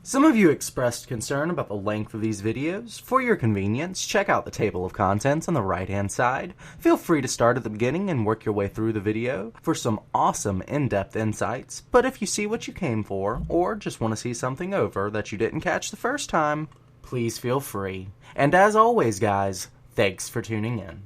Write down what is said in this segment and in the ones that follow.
Some of you expressed concern about the length of these videos. For your convenience, check out the table of contents on the right-hand side. Feel free to start at the beginning and work your way through the video for some awesome in-depth insights. But if you see what you came for, or just want to see something over that you didn't catch the first time, please feel free. And as always, guys, thanks for tuning in.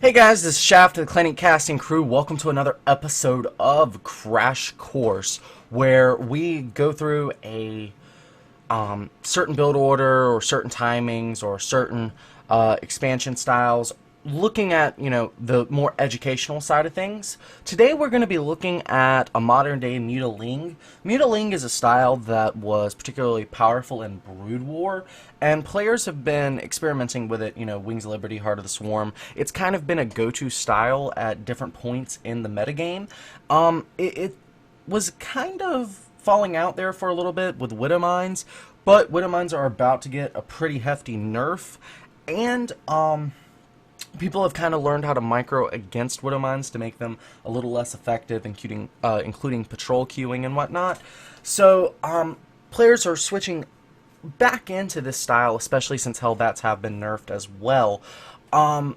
Hey guys, this is Shaft of the Clinic Casting Crew. Welcome to another episode of Crash Course, where we go through a certain build order or certain timings or certain expansion styles, looking at, the more educational side of things. Today we're going to be looking at a modern day Mutaling. Mutaling is a style that was particularly powerful in Brood War, and players have been experimenting with it, Wings of Liberty, Heart of the Swarm. It's kind of been a go-to style at different points in the metagame. It was kind of falling out there for a little bit with Widow Mines, but Widow Mines are about to get a pretty hefty nerf, and people have kind of learned how to micro against Widow Mines to make them a little less effective, including patrol queuing and whatnot. So players are switching back into this style, especially since Hellbats have been nerfed as well. And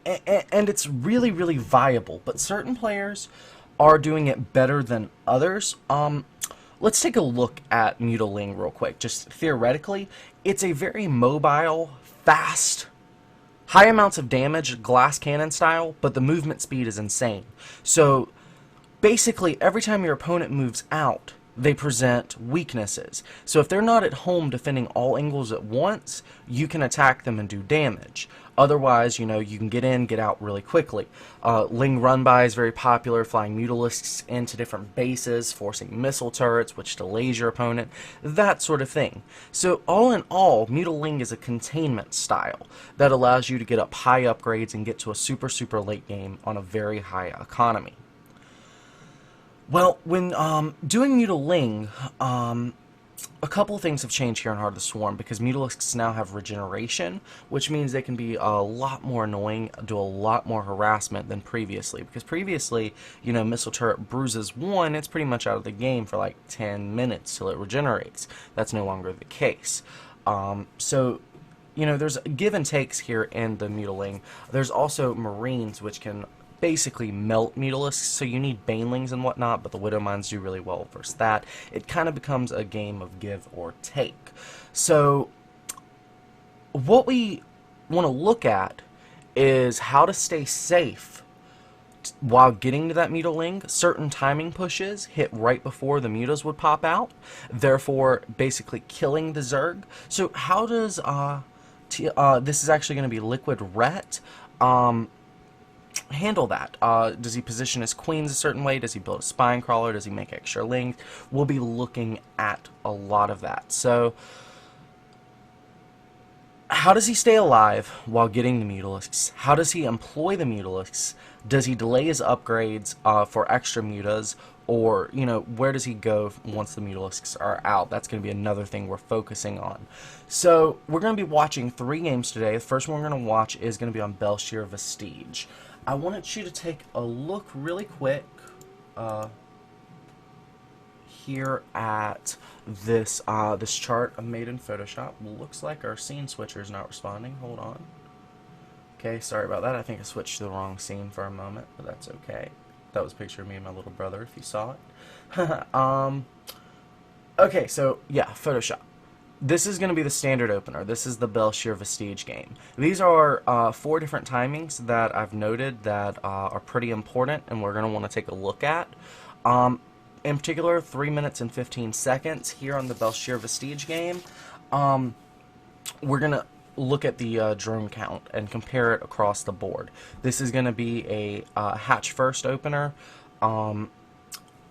it's really, really viable, but certain players are doing it better than others. Let's take a look at Mutaling real quick. Just theoretically, it's a very mobile, fast, high amounts of damage, glass cannon style, but the movement speed is insane. So basically, every time your opponent moves out, they present weaknesses. So if they're not at home defending all angles at once, you can attack them and do damage. Otherwise, you can get in, get out really quickly. Ling Run-By is very popular, flying Mutalisks into different bases, forcing missile turrets, which delays your opponent, that sort of thing. So all in all, Mutaling is a containment style that allows you to get up high upgrades and get to a super, super late game on a very high economy. Well, when doing Mutaling, a couple of things have changed here in Heart of the Swarm, because Mutalisks now have regeneration, which means they can be a lot more annoying, do a lot more harassment than previously. Because previously, missile turret bruises one, it's pretty much out of the game for like 10 minutes till it regenerates. That's no longer the case. So, there's give and takes here in the Mutaling. There's also Marines, which can basically melt Mutalisks, so you need Banelings and whatnot, but the Widow Mines do really well versus that. It kind of becomes a game of give or take. So what we want to look at is how to stay safe while getting to that Mutaling. Certain timing pushes hit right before the mutas would pop out, therefore basically killing the Zerg. So how does this is actually going to be LiquidTLO handle that? Does he position his queens a certain way? Does he build a spine crawler? Does he make extra length? We'll be looking at a lot of that. So how does he stay alive while getting the Mutalisks? How does he employ the Mutalisks? Does he delay his upgrades for extra mutas? Or, where does he go once the Mutalisks are out? That's going to be another thing we're focusing on. So we're going to be watching 3 games today. The first one we're going to watch is going to be on Belshir Vestige. I wanted you to take a look really quick here at this this chart I made in Photoshop. Looks like our scene switcher is not responding. Hold on. Okay, sorry about that. I think I switched to the wrong scene for a moment, but that's okay. That was a picture of me and my little brother, if you saw it. Okay, so yeah, Photoshop. this is going to be the standard opener. This is the Belshir Vestige game. These are 4 different timings that I've noted that are pretty important and we're going to want to take a look at. In particular, 3 minutes and 15 seconds here on the Belshir Vestige game. We're going to look at the drone count and compare it across the board. This is going to be a hatch first opener.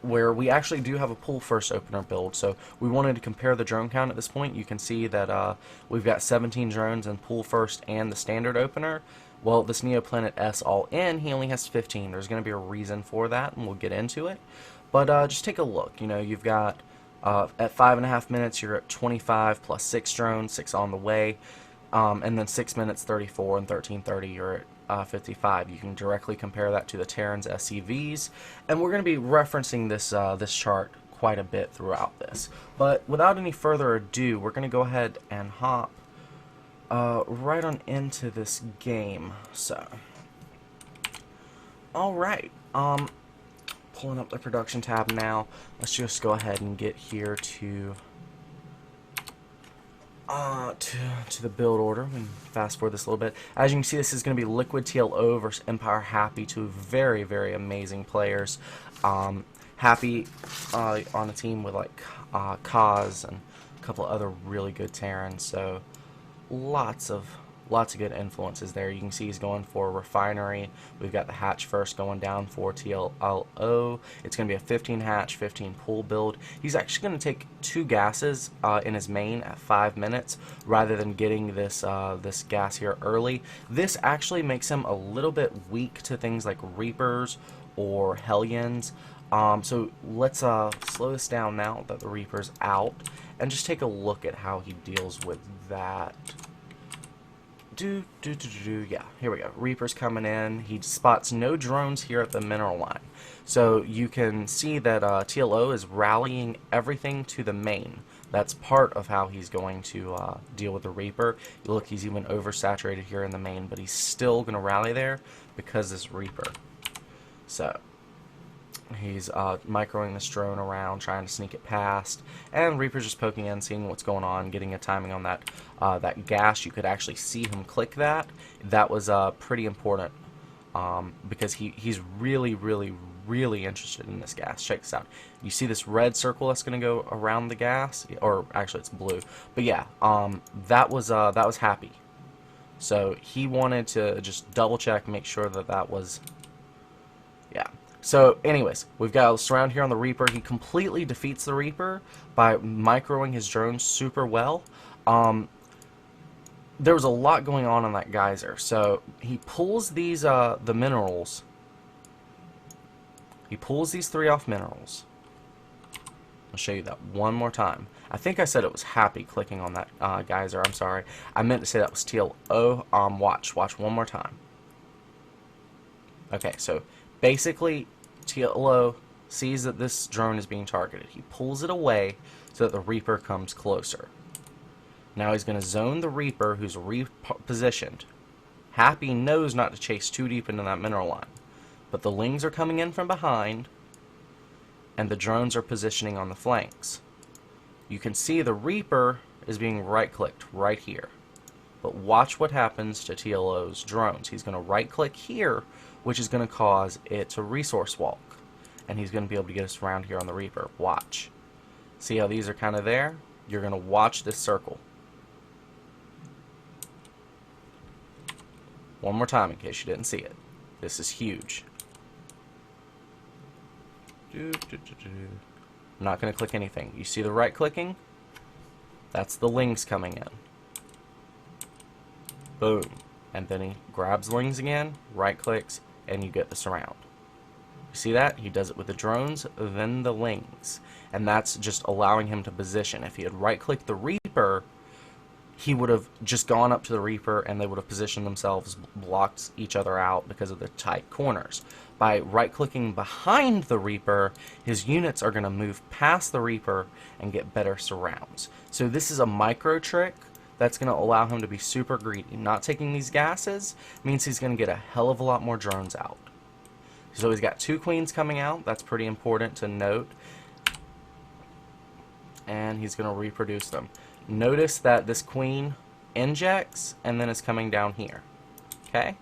Where we actually do have a pool first opener build, so we wanted to compare the drone count at this point. You can see that we've got 17 drones in pool first and the standard opener. Well, this Neoplanet S all in, he only has 15. There's going to be a reason for that, and we'll get into it. But just take a look. You know, you've got at 5.5 minutes, you're at 25 plus 6 drones, 6 on the way, and then 6 minutes 34 and 13:30, you're at 55. You can directly compare that to the Terran's SCVs, and we're going to be referencing this this chart quite a bit throughout this. But without any further ado, we're going to go ahead and hop right on into this game. So, all right, pulling up the production tab now. Let's just go ahead and get here to the build order. We can fast forward this a little bit. As you can see, this is going to be LiquidTLO versus Empire Happy, 2 very, very amazing players. Happy on a team with like Kaz and a couple of other really good Terrans, so lots of good influences there. You can see he's going for Refinery. We've got the hatch first going down for TLO. It's going to be a 15 hatch, 15 pool build. He's actually going to take 2 gases in his main at 5 minutes rather than getting this this gas here early. This actually makes him a little bit weak to things like Reapers or Hellions. So let's slow this down now that the Reaper's out and just take a look at how he deals with that. Yeah, here we go. Reaper's coming in. He spots no drones here at the mineral line. So you can see that TLO is rallying everything to the main. That's part of how he's going to deal with the Reaper. You look, he's even oversaturated here in the main, but he's still going to rally there because this Reaper. So he's microing this drone around, trying to sneak it past, and Reaper's just poking in, seeing what's going on, getting a timing on that that gas. You could actually see him click that. That was pretty important because he's really, really, really interested in this gas. Check this out. You see this red circle that's going to go around the gas, or actually it's blue. But yeah, that was Happy. So he wanted to just double check, make sure that that was, yeah. So anyways, we've got a surround here on the Reaper. He completely defeats the Reaper by microing his drones super well. There was a lot going on that geyser. So he pulls these the minerals. He pulls these 3 off minerals. I'll show you that one more time. I think I said it was Happy clicking on that geyser. I'm sorry. I meant to say that was TLO. Watch one more time. Okay, so basically, TLO sees that this drone is being targeted. He pulls it away so that the Reaper comes closer. Now he's going to zone the Reaper, who's repositioned. Happy knows not to chase too deep into that mineral line, but the Lings are coming in from behind, and the drones are positioning on the flanks. You can see the Reaper is being right-clicked right here. But watch what happens to TLO's drones. He's going to right-click here, which is going to cause it to resource walk. And he's going to be able to get us around here on the Reaper. Watch. See how these are kind of there? You're going to watch this circle. One more time in case you didn't see it. This is huge. I'm not going to click anything. You see the right-clicking? That's the Lings coming in. Boom. And then he grabs Lings again, right-clicks, and you get the surround. You see that? He does it with the drones, then the Lings. And that's just allowing him to position. If he had right-clicked the Reaper, he would have just gone up to the Reaper and they would have positioned themselves, blocked each other out because of the tight corners. By right-clicking behind the Reaper, his units are going to move past the Reaper and get better surrounds. So this is a micro trick that's going to allow him to be super greedy. Not taking these gases means he's going to get a hell of a lot more drones out. So he's got 2 queens coming out. That's pretty important to note. And he's going to reproduce them. notice that this queen injects and then is coming down here. Okay?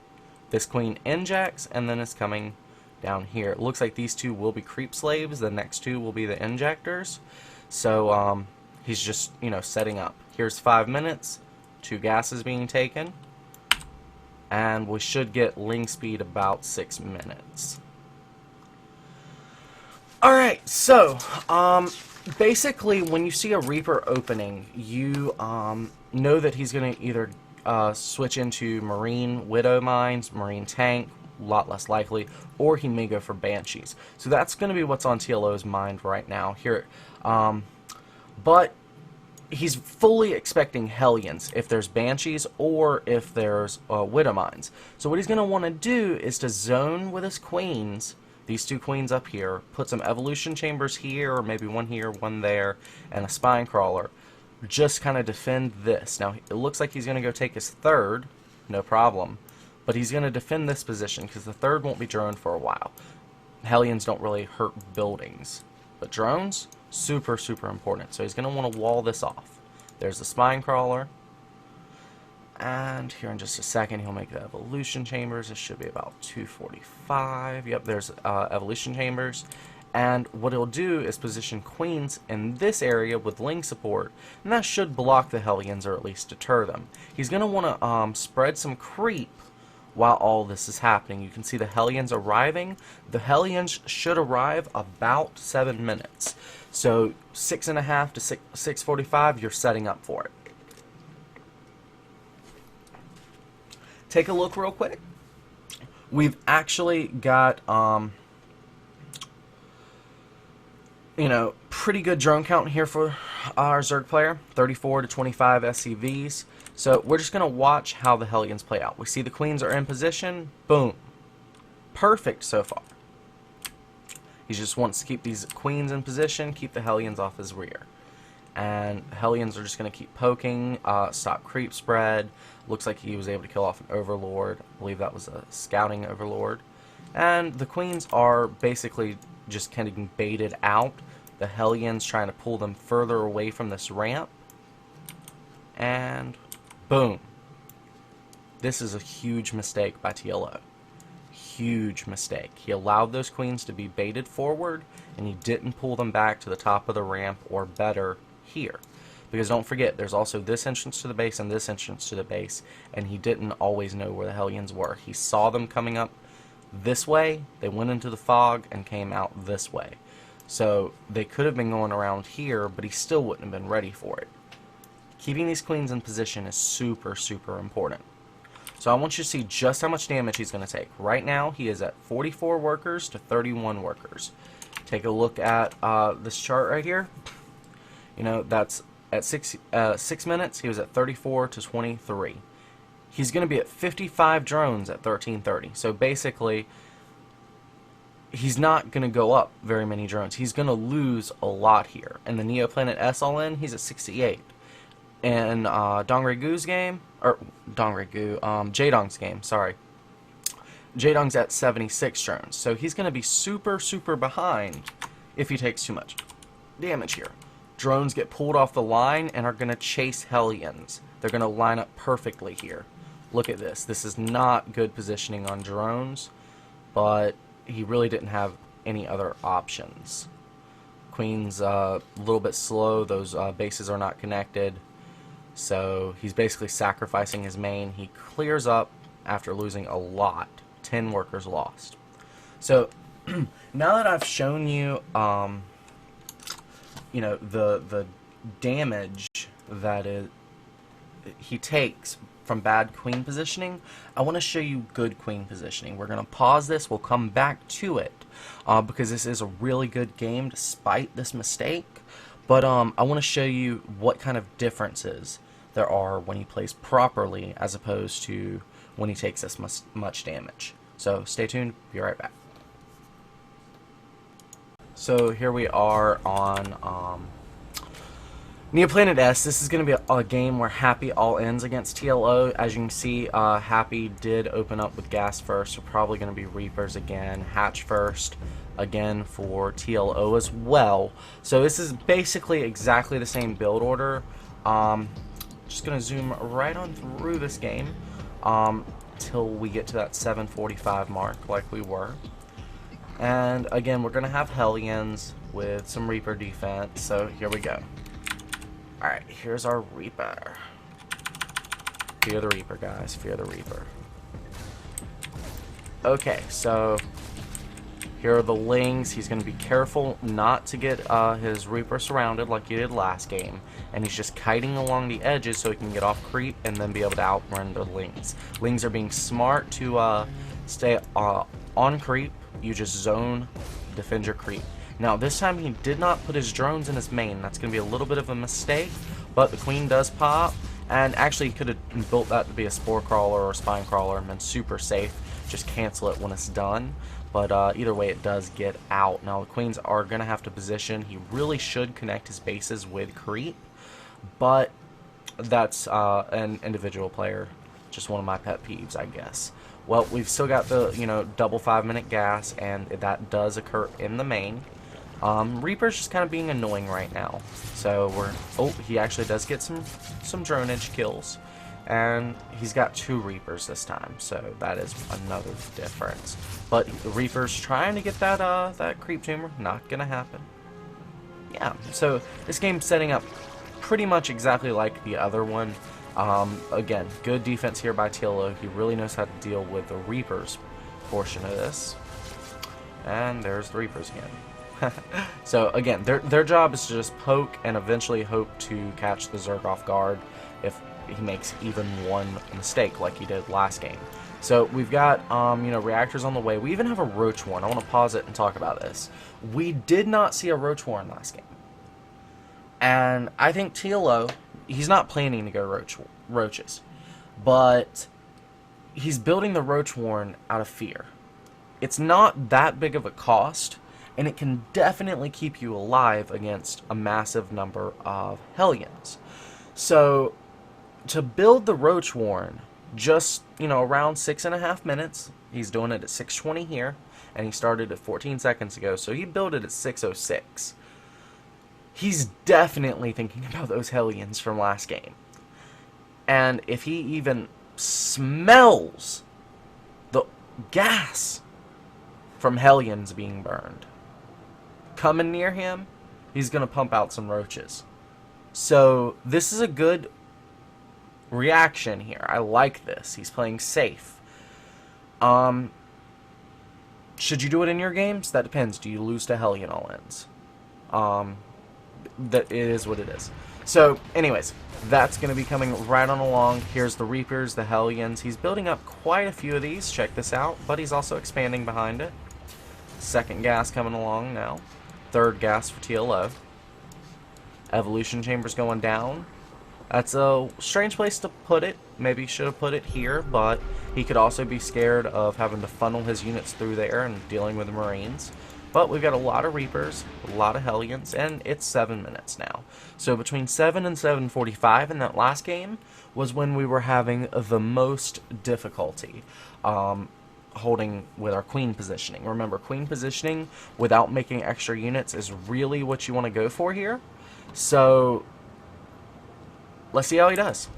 This queen injects and then is coming down here. It looks like these two will be creep slaves. The next two will be the injectors. So he's just, you know, setting up. Here's 5 minutes. 2 gases being taken. And we should get ling speed about 6 minutes. Alright, so basically when you see a Reaper opening, you know that he's going to either switch into Marine Widow Mines, Marine Tank, a lot less likely, or he may go for Banshees. So that's going to be what's on TLO's mind right now here. But he's fully expecting Hellions if there's Banshees or if there's Widow Mines. So what he's going to want to do is to zone with his queens, these 2 queens up here, put some evolution chambers here, or maybe one here, one there, and a spine crawler. Just kind of defend this. Now, it looks like he's going to go take his 3rd, no problem. But he's going to defend this position because the 3rd won't be droned for a while. Hellions don't really hurt buildings. But drones, super, super important. So he's going to want to wall this off. There's the spine crawler. And here in just a second, he'll make the evolution chambers. It should be about 245. Yep, there's evolution chambers. And what he'll do is position queens in this area with ling support, and that should block the Hellions or at least deter them. He's going to want to spread some creep while all this is happening. You can see the Hellions arriving. The Hellions should arrive about 7 minutes. So 6:30 to 6:45, you're setting up for it. Take a look real quick. We've actually got you know, pretty good drone count here for our Zerg player, 34 to 25 SCVs. So we're just going to watch how the Hellions play out. We see the queens are in position. Boom. Perfect so far. He just wants to keep these queens in position, keep the Hellions off his rear. And Hellions are just going to keep poking, stop creep spread. Looks like he was able to kill off an Overlord. I believe that was a scouting Overlord. And the queens are basically just kind of baited out. The Hellions trying to pull them further away from this ramp. And boom. This is a huge mistake by TLO. Huge mistake. He allowed those queens to be baited forward, and he didn't pull them back to the top of the ramp, or better, here. Because don't forget, there's also this entrance to the base and this entrance to the base, and he didn't always know where the Hellions were. He saw them coming up this way, they went into the fog, and came out this way. So they could have been going around here, but he still wouldn't have been ready for it. Keeping these queens in position is super, super important. So I want you to see just how much damage he's going to take. Right now, he is at 44 workers to 31 workers. Take a look at this chart right here. You know, that's at 6 minutes, he was at 34 to 23. He's going to be at 55 drones at 1330. So basically, he's not going to go up very many drones. He's going to lose a lot here. And the Neoplanet S all-in, he's at 68. In JaeDong's game, sorry. JaeDong's at 76 drones. So he's going to be super, super behind if he takes too much damage here. Drones get pulled off the line and are going to chase Hellions. They're going to line up perfectly here. Look at this. This is not good positioning on drones, but he really didn't have any other options. Queen's a little bit slow. Those bases are not connected. So he's basically sacrificing his main. He clears up after losing a lot. 10 workers lost. So now that I've shown you, you know, the damage that he takes from bad queen positioning, I want to show you good queen positioning. We're going to pause this. We'll come back to it because this is a really good game despite this mistake. But I want to show you what kind of differences there are when he plays properly as opposed to when he takes this much damage. So stay tuned. Be right back. So here we are on Neoplanet S. This is going to be a game where Happy all ends against TLO. As you can see, Happy did open up with gas first. So probably going to be Reapers again. Hatch first again for TLO as well. So this is basically exactly the same build order. Just gonna zoom right on through this game till we get to that 7:45 mark, like we were. And again, we're gonna have Hellions with some Reaper defense. So here we go. All right, here's our Reaper. Fear the Reaper, guys. Fear the Reaper. Okay, so here are the Lings. He's going to be careful not to get his Reaper surrounded like he did last game. And he's just kiting along the edges so he can get off creep and then be able to outrun the Lings. Lings are being smart to stay on creep. You just zone, defend your creep. Now, this time he did not put his drones in his main. That's going to be a little bit of a mistake, but the queen does pop. And actually, he could have built that to be a spore crawler or a spine crawler and been super safe. Just cancel it when it's done. But either way, it does get out. Now, the queens are going to have to position. He really should connect his bases with creep. But that's an individual player. Just one of my pet peeves, I guess. Well, we've still got the, double 5-minute gas, and that does occur in the main. Reaper's just kind of being annoying right now. So he actually does get some dronage kills. And he's got 2 Reapers this time, so that is another difference. But the Reaper's trying to get that creep tumor. Not gonna happen. Yeah, so this game's setting up pretty much exactly like the other one. Again, good defense here by TLO. He really knows how to deal with the Reapers portion of this. And there's the Reapers again. So again, their job is to just poke and eventually hope to catch the Zerg off guard if he makes even one mistake like he did last game. So we've got reactors on the way. We even have a Roach Warren. I want to pause it and talk about this. We did not see a Roach Warren last game. And I think TLO, he's not planning to go roaches, but he's building the Roach Warren out of fear. It's not that big of a cost, and it can definitely keep you alive against a massive number of Hellions. So to build the Roach Warren, just around 6.5 minutes. He's doing it at 6:20 here, and he started at 14 seconds ago, so he built it at 6:06. He's definitely thinking about those Hellions from last game. And if he even smells the gas from Hellions being burned coming near him, he's going to pump out some roaches. So this is a good reaction here. I like this. He's playing safe. Should you do it in your games? That depends. Do you lose to Hellion all-ins? That it is what it is. So, anyways, that's going to be coming right on along. Here's the Reapers, the Hellions. He's building up quite a few of these. Check this out. But he's also expanding behind it. Second gas coming along now. Third gas for TLO. Evolution chamber's going down. That's a strange place to put it. Maybe should have put it here, but he could also be scared of having to funnel his units through there and dealing with the Marines. But we've got a lot of Reapers, a lot of Hellions, and it's 7 minutes now. So between 7 and 7:45 in that last game was when we were having the most difficulty holding with our queen positioning. Remember, queen positioning without making extra units is really what you want to go for here. So let's see how he does.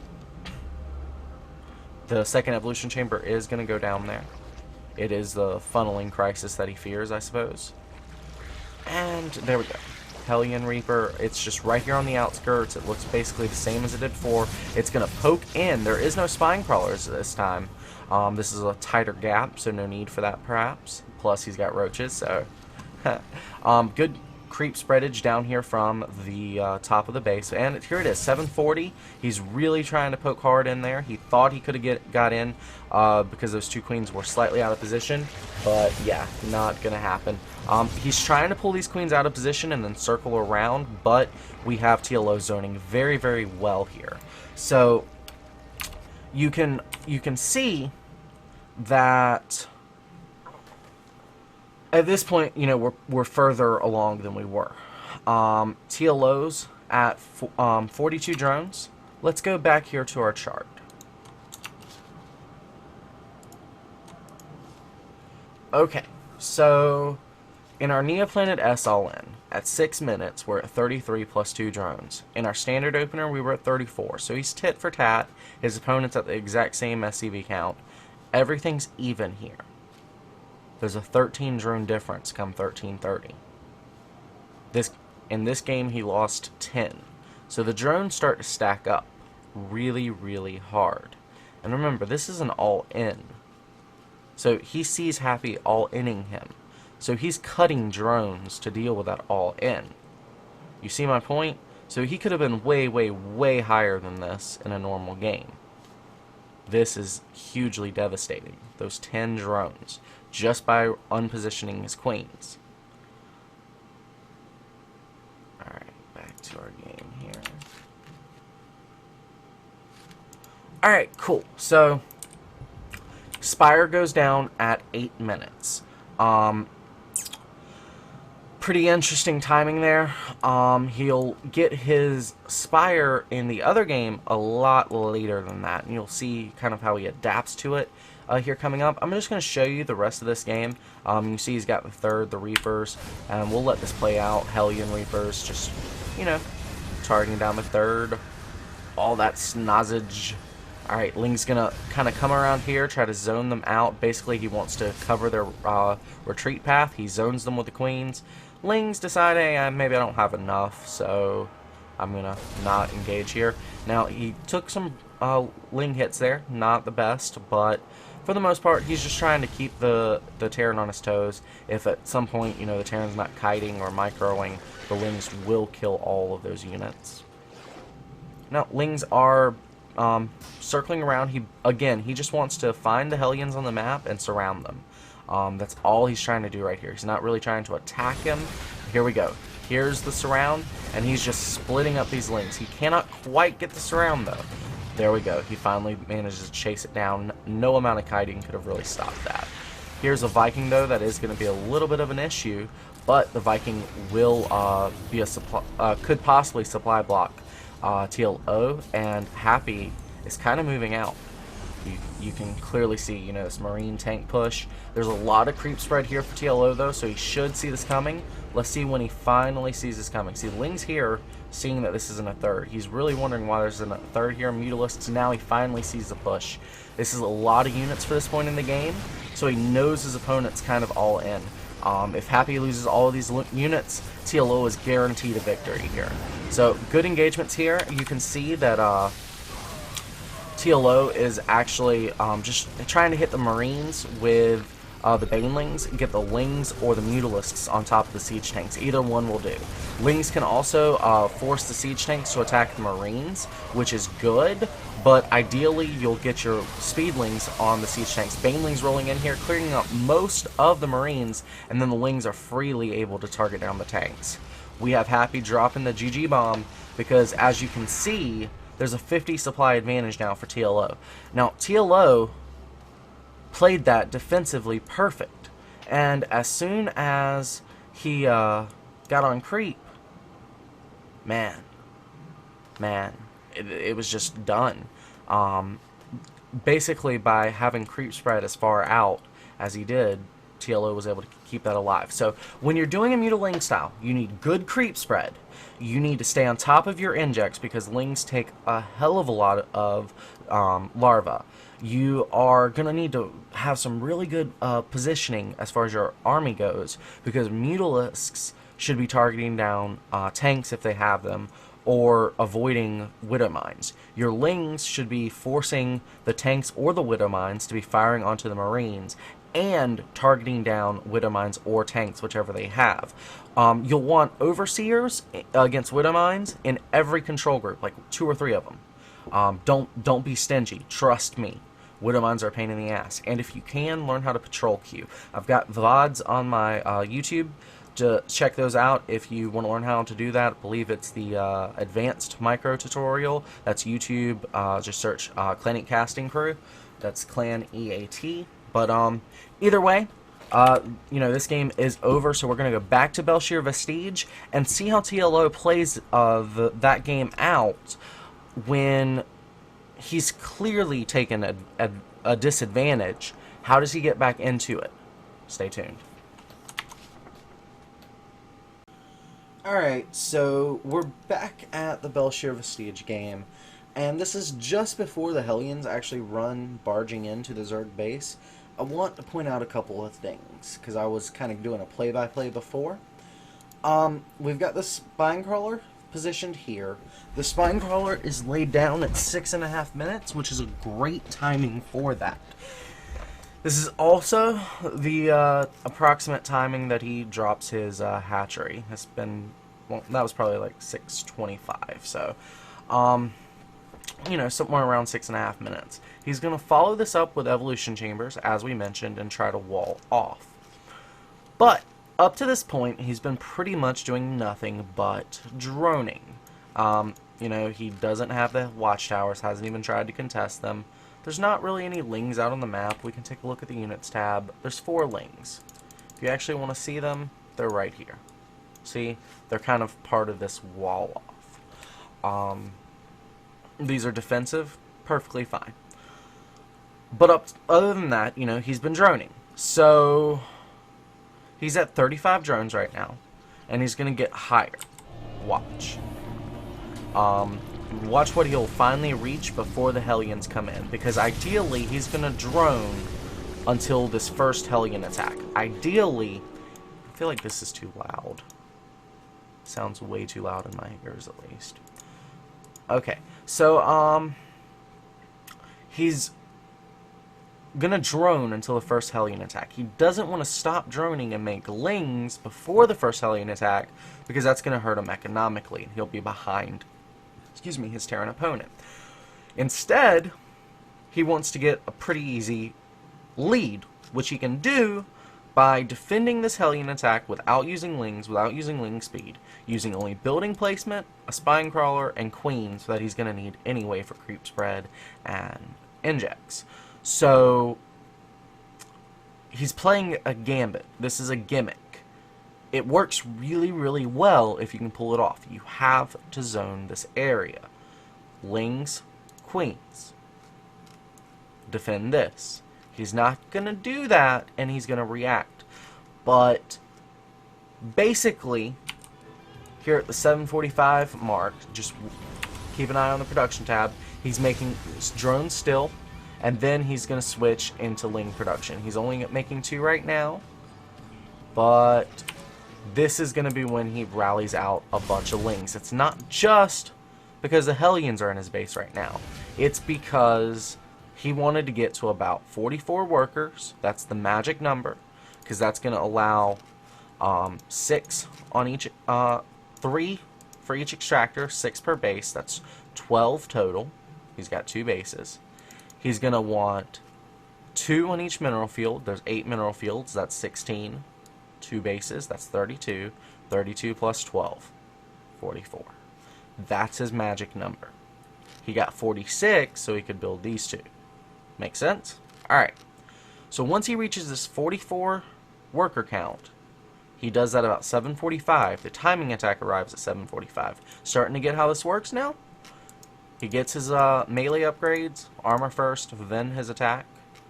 The second evolution chamber is going to go down there. It is the funneling crisis that he fears, I suppose. And there we go. Hellion Reaper. It's just right here on the outskirts. It looks basically the same as it did before. It's going to poke in. There is no spine crawlers this time. This is a tighter gap, so no need for that perhaps. Plus, he's got roaches, so... good creep spreadage down here from the top of the base. And here it is, 740. He's really trying to poke hard in there. He thought he could have got in because those 2 queens were slightly out of position. But yeah, not going to happen. He's trying to pull these queens out of position and then circle around, but we have TLO zoning very, very well here. So you can see that at this point, we're further along than we were. TLO's at 42 drones. Let's go back here to our chart. Okay, so in our Neoplanet S all-in, at 6 minutes, we're at 33 plus 2 drones. In our standard opener, we were at 34. So he's tit for tat. His opponent's at the exact same SCV count. Everything's even here. There's a 13 drone difference come 13:30. In this game, he lost 10. So the drones start to stack up really, really hard. And remember, this is an all-in. So he sees Happy all-inning him. So he's cutting drones to deal with that all-in. You see my point? So he could have been way, way, way higher than this in a normal game. This is hugely devastating. Those 10 drones, just by unpositioning his queens. Alright, back to our game here. Alright, cool. So, Spire goes down at 8 minutes. Pretty interesting timing there. He'll get his Spire in the other game a lot later than that, and you'll see kind of how he adapts to it here coming up. I'm just going to show you the rest of this game. You see he's got the third, the Reapers, and we'll let this play out. Hellion Reapers, just, you know, targeting down the third. All that snozzage. Alright, Ling's going to kind of come around here, try to zone them out. Basically, he wants to cover their retreat path. He zones them with the queens. Ling's deciding, maybe I don't have enough, so I'm going to not engage here. Now, he took some Ling hits there. Not the best, but for the most part, he's just trying to keep the Terran on his toes. If at some point, you know, the Terran's not kiting or microing, the Lings will kill all of those units. Now, Lings are circling around. He just wants to find the Hellions on the map and surround them. That's all he's trying to do right here. He's not really trying to attack him. Here we go. Here's the surround, and he's just splitting up these Lings. He cannot quite get the surround, though. There we go. He finally manages to chase it down. No amount of kiting could have really stopped that. Here's a Viking, though. That is going to be a little bit of an issue, but the Viking will be a supply, could possibly supply block TLO, and Happy is kind of moving out. You can clearly see, you know, this Marine tank push. There's a lot of creep spread here for TLO, though, so he should see this coming. Let's see when he finally sees this coming. See, Ling's here, seeing that this isn't a third. He's really wondering why there's a third here. Mutalisks, now he finally sees the push. This is a lot of units for this point in the game, so he knows his opponent's kind of all in. If Happy loses all of these units, TLO is guaranteed a victory here. So, good engagements here. You can see that TLO is actually just trying to hit the Marines with the Banelings, and get the Lings or the Mutalisks on top of the Siege Tanks. Either one will do. Lings can also force the Siege Tanks to attack the Marines, which is good, but ideally you'll get your Speedlings on the Siege Tanks. Banelings rolling in here, clearing up most of the Marines, and then the Lings are freely able to target down the tanks. We have Happy dropping the GG bomb, because as you can see, there's a 50 supply advantage now for TLO. Now, TLO played that defensively perfect, and as soon as he got on creep, man, it was just done. Basically, by having creep spread as far out as he did, TLO was able to keep that alive. So when you're doing a Mutaling style, you need good creep spread. You need to stay on top of your injects, because Lings take a hell of a lot of larvae. You are going to need to have some really good positioning as far as your army goes, because Mutalisks should be targeting down tanks if they have them, or avoiding Widow Mines. Your Lings should be forcing the tanks or the Widow Mines to be firing onto the Marines, and targeting down Widow Mines or tanks, whichever they have. You'll want Overseers against Widow Mines in every control group, like 2 or 3 of them. Don't be stingy. Trust me. Widow Mines are a pain in the ass. And if you can, learn how to patrol queue. I've got VODs on my YouTube to check those out if you want to learn how to do that. I believe it's the advanced micro tutorial. That's YouTube. Just search Clanic Casting Crew. That's Clan EAT. But either way, you know, this game is over, so we're going to go back to Belshir Vestige and see how TLO plays that game out when he's clearly taken a disadvantage. How does he get back into it? Stay tuned. Alright, so we're back at the Belshir Vestige game, and this is just before the Hellions actually run barging into the Zerg base. I want to point out a couple of things, because I was kind of doing a play-by-play before. We've got the Spine Crawler positioned here. The Spine Crawler is laid down at 6.5 minutes, which is a great timing for that. This is also the approximate timing that he drops his hatchery. It's been, well, that was probably like 6:25, so, you know, somewhere around 6.5 minutes. He's going to follow this up with evolution chambers, as we mentioned, and try to wall off. But up to this point, he's been pretty much doing nothing but droning. You know, he doesn't have the watchtowers, hasn't even tried to contest them. There's not really any lings out on the map. We can take a look at the units tab. There's 4 lings. If you actually want to see them, they're right here. See? They're kind of part of this wall off. These are defensive, perfectly fine. But other than that, you know, he's been droning. So he's at 35 drones right now, and he's going to get higher. Watch. Watch what he'll finally reach before the Hellions come in, because ideally he's going to drone until this first Hellion attack. Ideally, I feel like this is too loud. Sounds way too loud in my ears, at least. Okay, so he's gonna drone until the first Hellion attack. He doesn't want to stop droning and make lings before the first Hellion attack, because that's gonna hurt him economically, and he'll be behind, excuse me, his Terran opponent. Instead, he wants to get a pretty easy lead, which he can do by defending this Hellion attack without using lings, without using ling speed, using only building placement, a spine crawler, and queens that he's going to need anyway for creep spread and injects. So he's playing a gambit. This is a gimmick. It works really, really well if you can pull it off. You have to zone this area. Lings, queens. Defend this. He's not going to do that, and he's going to react. But basically, here at the 7:45 mark, just keep an eye on the production tab. He's making drones still, and then he's going to switch into ling production. He's only making 2 right now, but this is going to be when he rallies out a bunch of lings. It's not just because the Hellions are in his base right now. It's because he wanted to get to about 44 workers. That's the magic number, because that's going to allow 6 on each, 3 for each extractor, 6 per base. That's 12 total. He's got 2 bases. He's going to want 2 on each mineral field. There's 8 mineral fields. That's 16. 2 bases. That's 32. 32 plus 12. 44. That's his magic number. He got 46, so he could build these 2. Make sense? Alright. So once he reaches this 44 worker count, he does that about 7:45. The timing attack arrives at 7:45. Starting to get how this works now? He gets his melee upgrades, armor first, then his attack.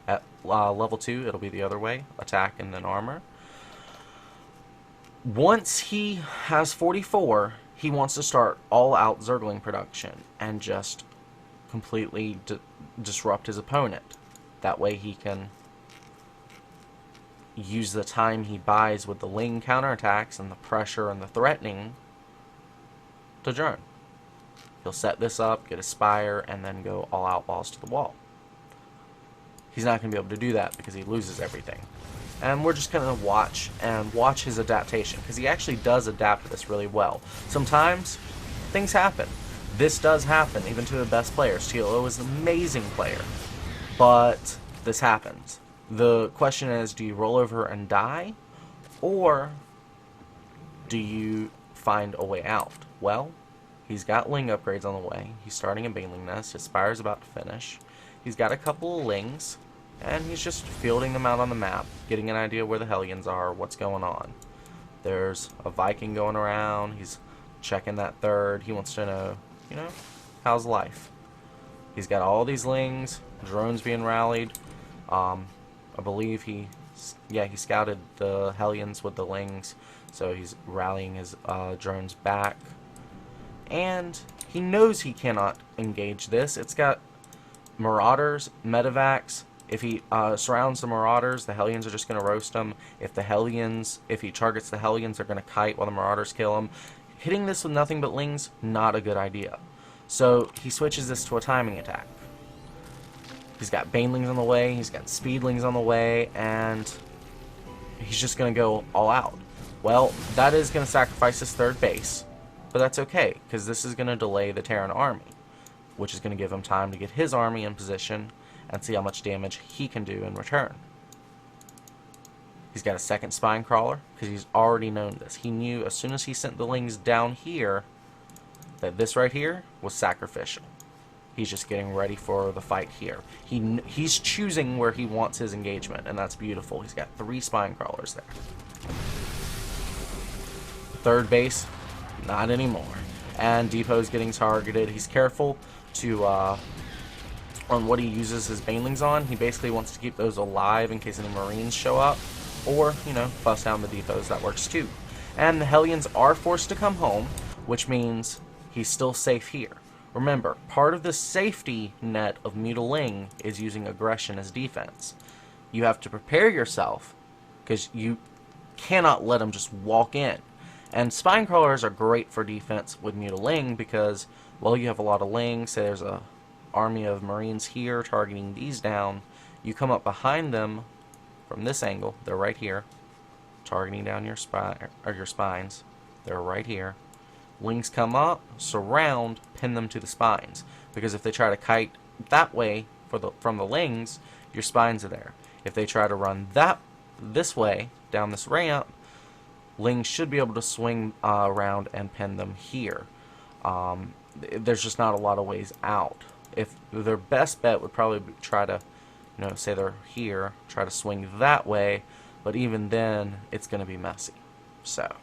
At level 2, it'll be the other way. Attack and then armor. Once he has 44, he wants to start all-out Zergling production and just completely disrupt his opponent. That way he can use the time he buys with the ling counterattacks and the pressure and the threatening to drone. He'll set this up, get a spire, and then go all out balls to the wall. He's not going to be able to do that because he loses everything. And we're just going to watch his adaptation, because he actually does adapt to this really well. Sometimes things happen. This does happen, even to the best players. TLO is an amazing player, but this happens. The question is, do you roll over and die, or do you find a way out? Well, he's got ling upgrades on the way. He's starting a baneling nest. His spire's about to finish. He's got a couple of lings, and he's just fielding them out on the map, getting an idea where the Hellions are, what's going on. There's a Viking going around. He's checking that third. He wants to know, you know, how's life? He's got all these lings, drones being rallied. I believe he Yeah, he scouted the Hellions with the Lings, so he's rallying his drones back. And he knows he cannot engage this. It's got Marauders, Medivacs. If he surrounds the Marauders, the Hellions are just going to roast him. If he targets the Hellions, they're going to kite while the Marauders kill him. Hitting this with nothing but Lings, not a good idea. So he switches this to a timing attack. He's got Banelings on the way, he's got Speedlings on the way, and he's just going to go all out. Well, that is going to sacrifice his third base, but that's okay, because this is going to delay the Terran army, which is going to give him time to get his army in position and see how much damage he can do in return. He's got a second Spine Crawler, because he's already known this. He knew as soon as he sent the Lings down here that this right here was sacrificial. He's just getting ready for the fight here. He's choosing where he wants his engagement, and that's beautiful. He's got 3 Spine Crawlers there. Third base, not anymore. And Depot's getting targeted. He's careful to on what he uses his Banelings on. He basically wants to keep those alive in case any Marines show up, or, you know, bust down the depots. That works too. And the Hellions are forced to come home, which means he's still safe here. Remember, part of the safety net of Mutaling is using aggression as defense. You have to prepare yourself, because you cannot let them just walk in. And Spine Crawlers are great for defense with Mutaling because, well, you have a lot of Lings. Say there's a army of Marines here targeting these down. You come up behind them from this angle. They're right here, targeting down your spines. They're right here. Lings come up, surround, pin them to the spines. Because if they try to kite that way from the Lings, your spines are there. If they try to run this way, down this ramp, Lings should be able to swing around and pin them here. There's just not a lot of ways out. If their best bet would probably be try to, you know, say they're here, try to swing that way, but even then, it's going to be messy. So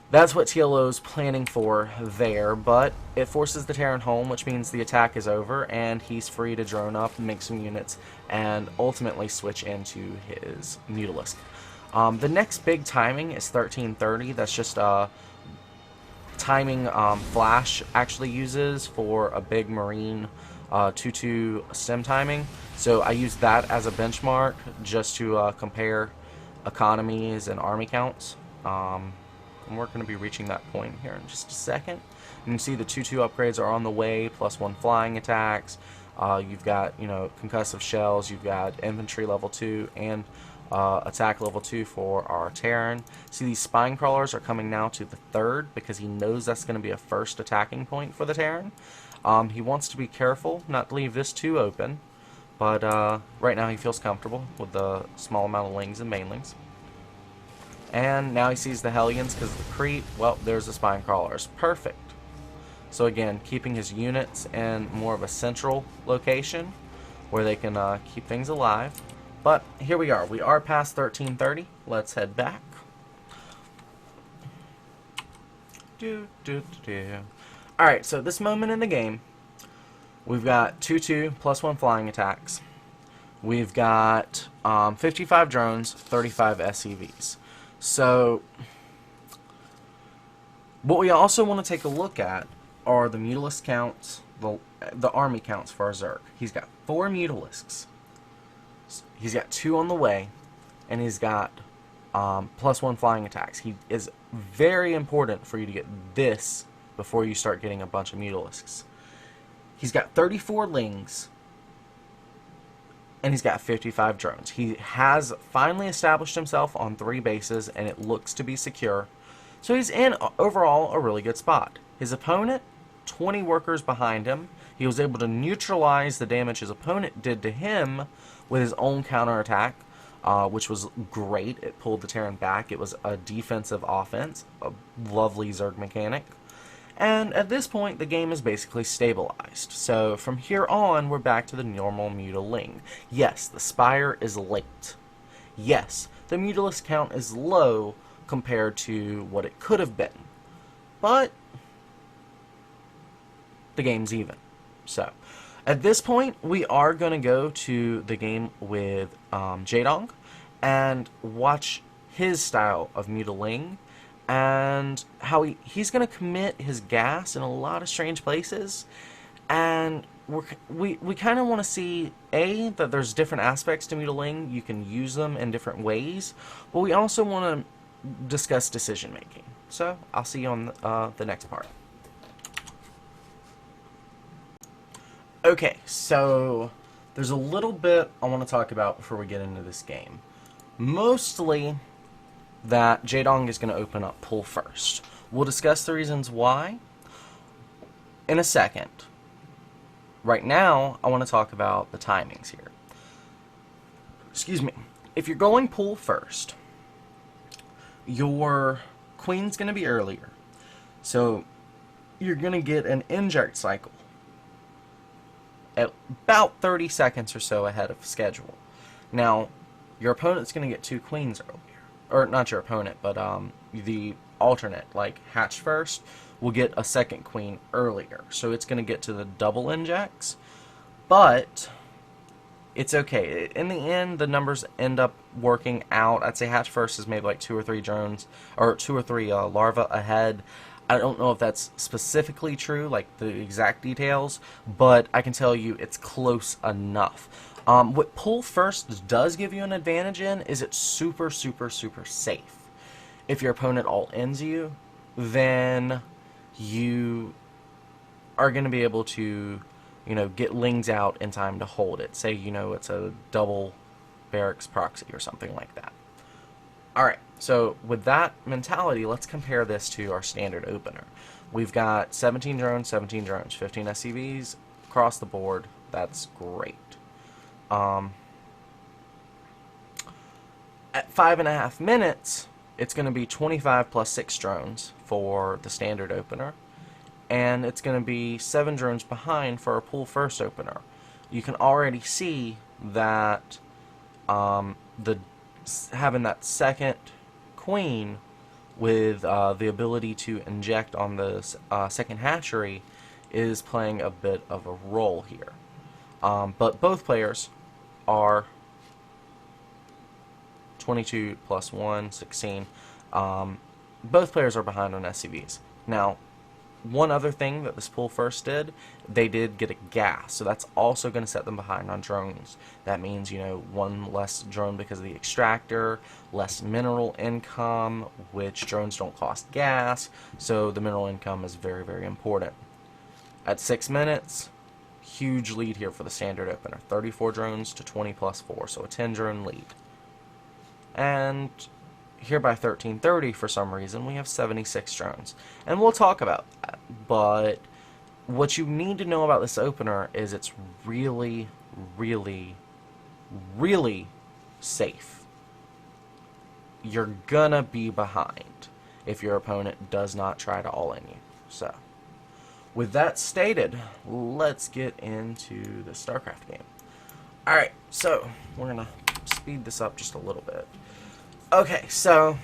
that's what TLO is planning for there, but it forces the Terran home, which means the attack is over, and he's free to drone up, make some units, and ultimately switch into his Mutalisk. The next big timing is 1330. That's just timing Flash actually uses for a big Marine 2-2 stem timing. So I use that as a benchmark just to compare economies and army counts. And we're going to be reaching that point here in just a second. You can see the 2-2 upgrades are on the way, +1 flying attacks. You've got, you know, concussive shells. You've got infantry level 2 and attack level 2 for our Terran. See, these Spine Crawlers are coming now to the 3rd because he knows that's going to be a first attacking point for the Terran. He wants to be careful not to leave this too open, but right now he feels comfortable with the small amount of Lings and Banelings. And now he sees the Hellions because of the creep. Well, there's the Spine Crawlers. Perfect. So again, keeping his units in more of a central location where they can keep things alive. But here we are. We are past 1330. Let's head back. Alright, so this moment in the game, we've got 2-2 +1 flying attacks. We've got 55 drones, 35 SCVs. So what we also want to take a look at are the Mutalisk counts, the army counts for our Zerg. He's got 4 Mutalisks. He's got 2 on the way, and he's got +1 flying attacks. He is very important for you to get this before you start getting a bunch of Mutalisks. He's got 34 Lings, and he's got 55 drones. He has finally established himself on 3 bases, and it looks to be secure. So he's in, overall, a really good spot. His opponent, 20 workers behind him. He was able to neutralize the damage his opponent did to him with his own counterattack, which was great. It pulled the Terran back. It was a defensive offense, a lovely Zerg mechanic. And at this point, the game is basically stabilized. So from here on, we're back to the normal Mutaling. Yes, the Spire is late. Yes, the Mutalisk count is low compared to what it could have been. But the game's even. So at this point, we are going to go to the game with JaeDong. and watch his style of Mutaling and how he's going to commit his gas in a lot of strange places. And we kind of want to see, A, that there's different aspects to Mutaling. You can use them in different ways. But we also want to discuss decision making. So I'll see you on the next part. Okay, so there's a little bit I want to talk about before we get into this game. Mostly that JaeDong is going to open up pull first. We'll discuss the reasons why in a second. Right now, I want to talk about the timings here. Excuse me. If you're going pull first, your queen's going to be earlier. So you're going to get an inject cycle at about 30 seconds or so ahead of schedule. Now, your opponent's going to get 2 queens earlier. Or not your opponent, but the alternate, like hatch first, will get a second queen earlier. So it's going to get to the double injects. But it's okay. In the end, the numbers end up working out. I'd say hatch first is maybe like 2 or 3 drones, or 2 or 3 larvae ahead. I don't know if that's specifically true, like the exact details, but I can tell you it's close enough. What pull first does give you an advantage in is it's super, super, super safe. If your opponent all-ends you, then you are going to be able to, get lings out in time to hold it. Say, it's a double barracks proxy or something like that. Alright, so with that mentality, let's compare this to our standard opener. We've got 17 drones, 15 SCVs across the board. That's great. At 5.5 minutes, it's going to be 25 plus 6 drones for the standard opener, and it's going to be 7 drones behind for our pull first opener. You can already see that having that second queen with the ability to inject on the second hatchery is playing a bit of a role here. But both players are 22 plus 1, 16. Both players are behind on SCVs. Now, one other thing that this pull first did, they did get a gas, so that's also going to set them behind on drones. That means, 1 less drone because of the extractor, less mineral income, which drones don't cost gas, so the mineral income is very, very important. At 6 minutes, huge lead here for the standard opener. 34 drones to 20 plus 4, so a 10 drone lead. And here by 13:30, for some reason, we have 76 drones. And we'll talk about that. But what you need to know about this opener is it's really, really, really safe. You're gonna be behind if your opponent does not try to all-in you. So, with that stated, let's get into the Starcraft game. Alright, so we're gonna speed this up just a little bit. Okay, so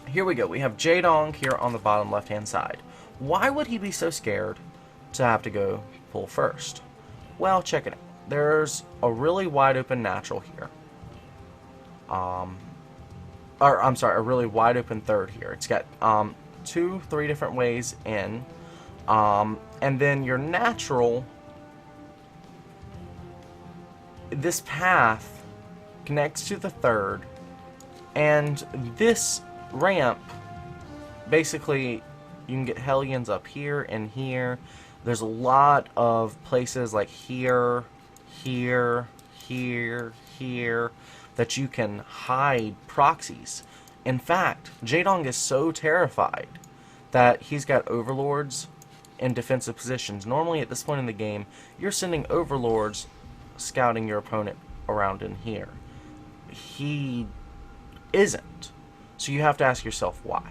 here we go. We have JaeDong here on the bottom left-hand side. Why would he be so scared to have to go pull first? Well, check it out. There's a really wide open natural here. A really wide open third here. It's got 2, 3 different ways in. And then your natural, this path connects to the third. And this ramp, basically, you can get Hellions up here and here. There's a lot of places like here, here, here, here, that you can hide proxies. In fact, JaeDong is so terrified that he's got overlords in defensive positions. Normally, at this point in the game, you're sending overlords scouting your opponent around in here. He isn't. So you have to ask yourself why.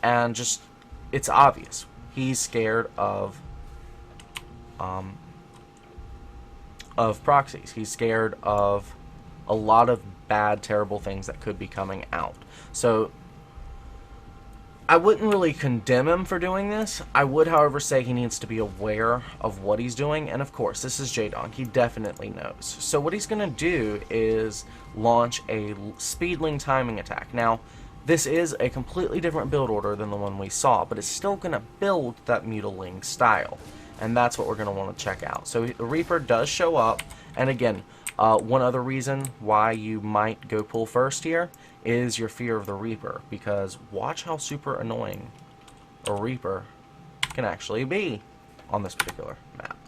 And just, it's obvious. He's scared of proxies. He's scared of a lot of bad, terrible things that could be coming out. So I wouldn't really condemn him for doing this. I would, however, say he needs to be aware of what he's doing. And of course, this is JaeDong. He definitely knows. So what he's going to do is launch a speedling timing attack. Now, this is a completely different build order than the one we saw, but it's still going to build that Mutaling style. And that's what we're going to want to check out. So the Reaper does show up. And again, one other reason why you might go pull first here is your fear of the Reaper, because watch how super annoying a Reaper can actually be on this particular map.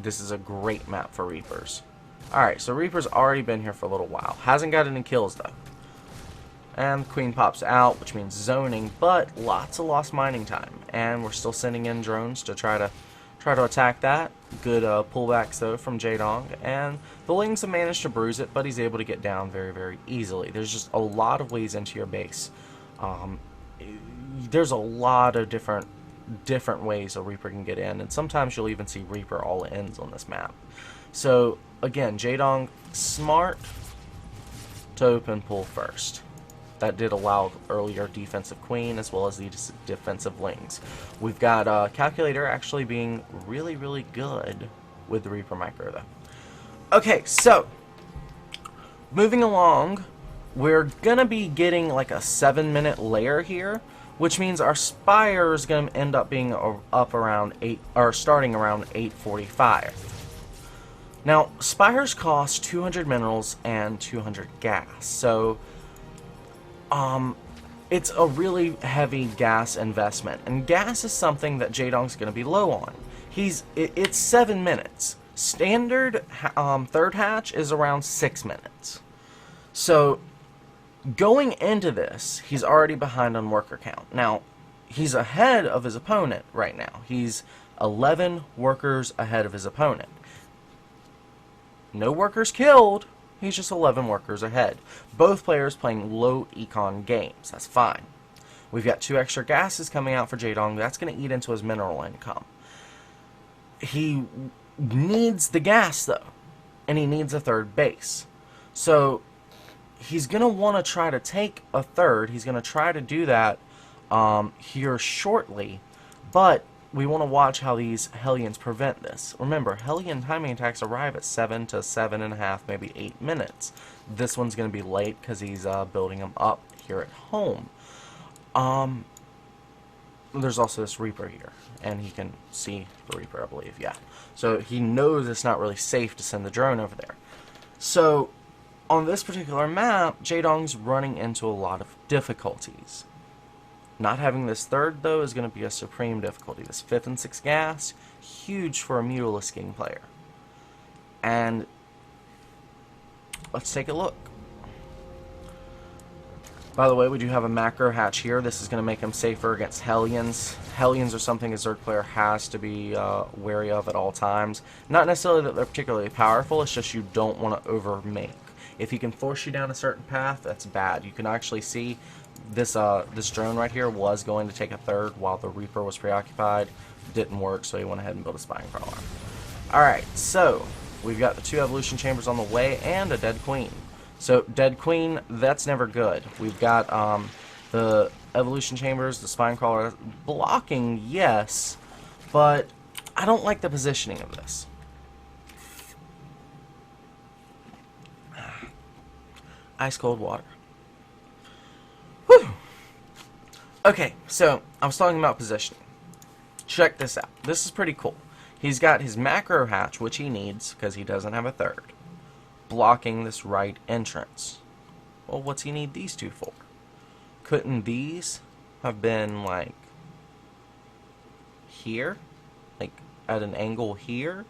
This is a great map for Reapers. Alright, so Reaper's already been here for a little while. Hasn't got any kills though. And the Queen pops out, which means zoning, but lots of lost mining time. And we're still sending in drones to try to attack that. Good pullbacks though from JaeDong, and the Lings have managed to bruise it, but he's able to get down very, very easily. There's just a lot of ways into your base. There's a lot of different ways a Reaper can get in, and sometimes you'll even see Reaper all-ins on this map. So again, JaeDong smart to open pull first. That did allow earlier defensive Queen as well as the defensive Lings. We've got Calculator actually being really, really good with the Reaper Micro though. Okay, so moving along, we're gonna be getting like a 7-minute layer here, which means our Spire is gonna end up being up around starting around 8:45. Now, Spires cost 200 minerals and 200 gas, so it's a really heavy gas investment, and gas is something that JaeDong's going to be low on. It's 7 minutes. Standard third hatch is around 6 minutes. So going into this, he's already behind on worker count. Now, he's ahead of his opponent right now. He's 11 workers ahead of his opponent. No workers killed. He's just 11 workers ahead. Both players playing low econ games. That's fine. We've got 2 extra gases coming out for JaeDong. That's going to eat into his mineral income. He needs the gas, though. And he needs a third base. So he's going to want to try to take a third. He's going to try to do that here shortly. But we want to watch how these Hellions prevent this. Remember, Hellion timing attacks arrive at 7 to 7.5, maybe 8 minutes. This one's going to be late because he's building them up here at home. There's also this Reaper here, and he can see the Reaper, I believe, yeah. So he knows it's not really safe to send the drone over there. So on this particular map, JaeDong's running into a lot of difficulties. Not having this third, though, is going to be a supreme difficulty. This 5th and 6th gas, huge for a Mutalisking player. And let's take a look. By the way, we do have a macro hatch here. This is going to make him safer against Hellions. Hellions are something a Zerg player has to be wary of at all times. Not necessarily that they're particularly powerful, it's just you don't want to overmake. If he can force you down a certain path, that's bad. You can actually see this drone right here was going to take a third while the Reaper was preoccupied. Didn't work, so he went ahead and built a spine crawler. Alright, so we've got the 2 evolution chambers on the way and a dead queen. So dead queen, that's never good. We've got the evolution chambers, the spine crawler blocking, yes, but I don't like the positioning of this. Ice cold water. Whew. Okay, so I was talking about positioning. Check this out. This is pretty cool. He's got his macro hatch, which he needs because he doesn't have a third, blocking this right entrance. Well, what's he need these 2 for? Couldn't these have been like here, like at an angle here,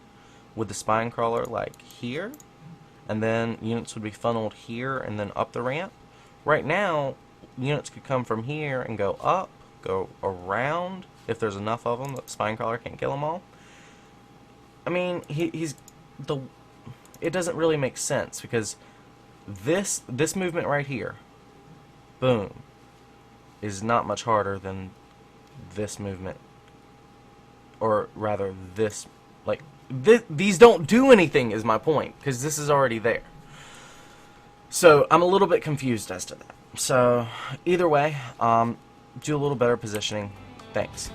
with the spine crawler like here, and then units would be funneled here and then up the ramp? Right now, units could come from here and go up, go around, if there's enough of them that the spine crawler can't kill them all. I mean, it doesn't really make sense, because this movement right here, boom, is not much harder than this movement, or rather this, like, these don't do anything is my point, because this is already there. So I'm a little bit confused as to that. So either way, do a little better positioning. Thanks.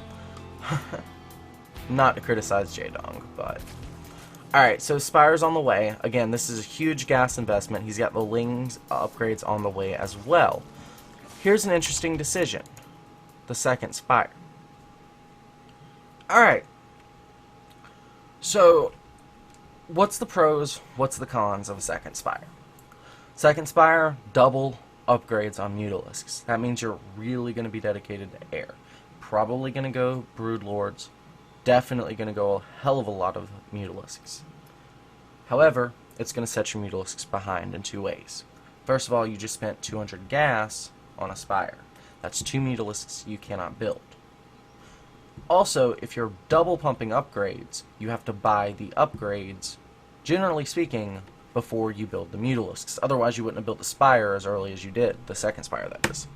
Not to criticize JaeDong, but... Alright, so Spire's on the way. Again, this is a huge gas investment. He's got the Lings upgrades on the way as well. Here's an interesting decision. The second Spire. Alright. So, what's the pros, what's the cons of a second Spire? Second Spire, double upgrades on Mutalisks. That means you're really going to be dedicated to air. Probably going to go Broodlords. Definitely going to go a hell of a lot of Mutalisks. However, it's going to set your Mutalisks behind in two ways. First of all, you just spent 200 gas on a Spire. That's 2 Mutalisks you cannot build. Also, if you're double pumping upgrades, you have to buy the upgrades, generally speaking, before you build the Mutalisks. Otherwise, you wouldn't have built the Spire as early as you did. The second Spire, that is.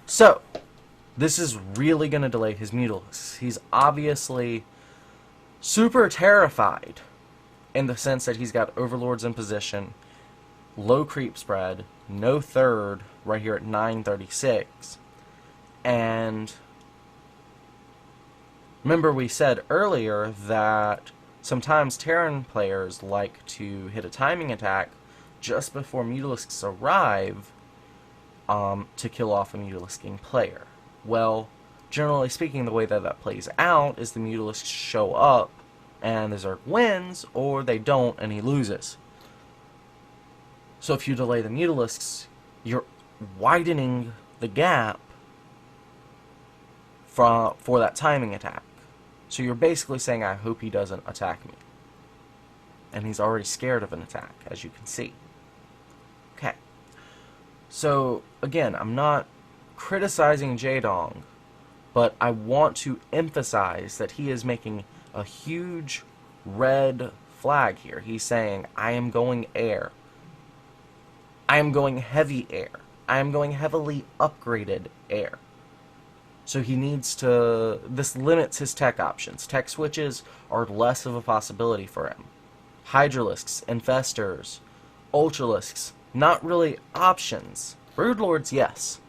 So, this is really going to delay his Mutalisks. He's obviously super terrified in the sense that he's got Overlords in position, low creep spread, no third right here at 936, and remember we said earlier that sometimes Terran players like to hit a timing attack just before Mutalisks arrive to kill off a Mutalisking player. Well, generally speaking, the way that that plays out is the Mutalisks show up and the Zerg wins, or they don't and he loses. So if you delay the Mutalisks, you're widening the gap for that timing attack. So you're basically saying, I hope he doesn't attack me. And he's already scared of an attack, as you can see. Okay. So, again, I'm not criticizing JaeDong, but I want to emphasize that he is making a huge red flag here. He's saying, I am going air. I am going heavy air. I am going heavily upgraded air. So he needs to... This limits his tech options. Tech switches are less of a possibility for him. Hydralisks, Infestors, Ultralisks, not really options. Broodlords, yes.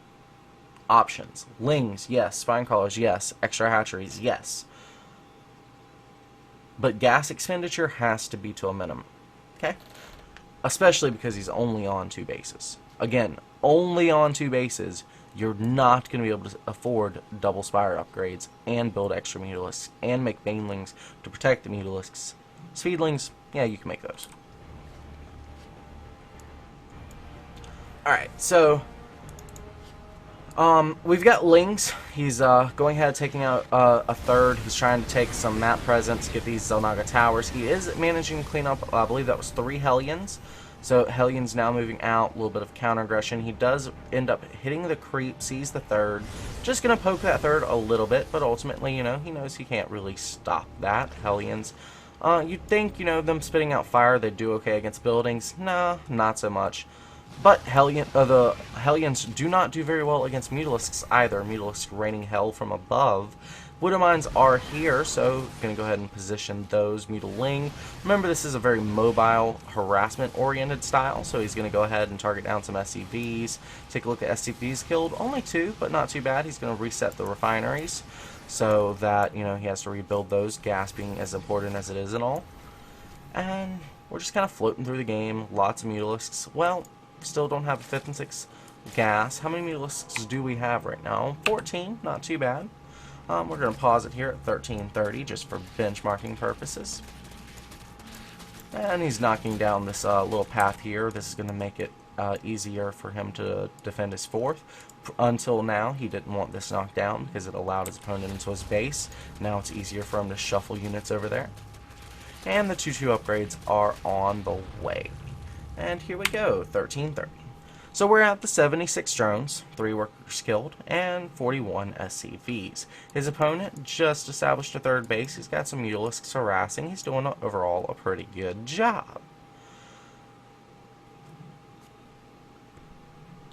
Options. Lings, yes. Spinecrawlers, yes. Extra hatcheries, yes. But gas expenditure has to be to a minimum. Okay? Especially because he's only on 2 bases. Again, only on 2 bases, you're not going to be able to afford double Spire upgrades and build extra Mutalisks and make Banelings to protect the Mutalisks. Speedlings, yeah, you can make those. Alright, so we've got Lings. He's going ahead taking out a third. He's trying to take some map presence, get these Zelnaga towers. He is managing to clean up, I believe that was 3 Hellions. So Hellions now moving out, a little bit of counter aggression. He does end up hitting the creep, sees the third. Just going to poke that third a little bit, but ultimately, you know, he knows he can't really stop that. Hellions. You'd think, you know, them spitting out fire, they'd do okay against buildings. No, not so much. But the Hellions do not do very well against Mutalisks either. Mutalisks raining hell from above. Widowmines are here, so going to go ahead and position those. Mutaling. Remember, this is a very mobile, harassment-oriented style, so he's going to go ahead and target down some SCVs. Take a look at SCVs killed. Only 2, but not too bad. He's going to reset the refineries so that, you know, he has to rebuild those, gas being as important as it is and all. And we're just kind of floating through the game. Lots of Mutalisks. Well, still don't have a 5th and 6th gas. How many Mutalisks do we have right now? 14, not too bad. We're going to pause it here at 1330 just for benchmarking purposes. And he's knocking down this little path here. This is going to make it easier for him to defend his 4th. Until now, he didn't want this knocked down because it allowed his opponent into his base. Now it's easier for him to shuffle units over there. And the 2-2 upgrades are on the way. And here we go, 1330. So we're at the 76 drones, 3 workers killed, and 41 SCVs. His opponent just established a 3rd base. He's got some Mutalisks harassing. He's doing overall a pretty good job.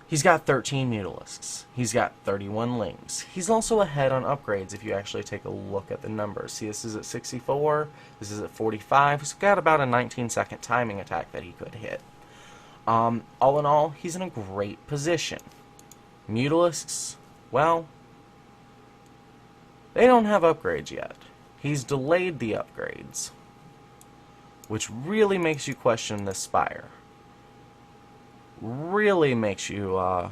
He's got 13 Mutalisks. He's got 31 Lings. He's also ahead on upgrades if you actually take a look at the numbers. See, this is at 64, this is at 45. He's got about a 19-second timing attack that he could hit. All in all, he's in a great position. Mutalisks, well, They don't have upgrades yet. He's delayed the upgrades, which really makes you question this spire. Really makes you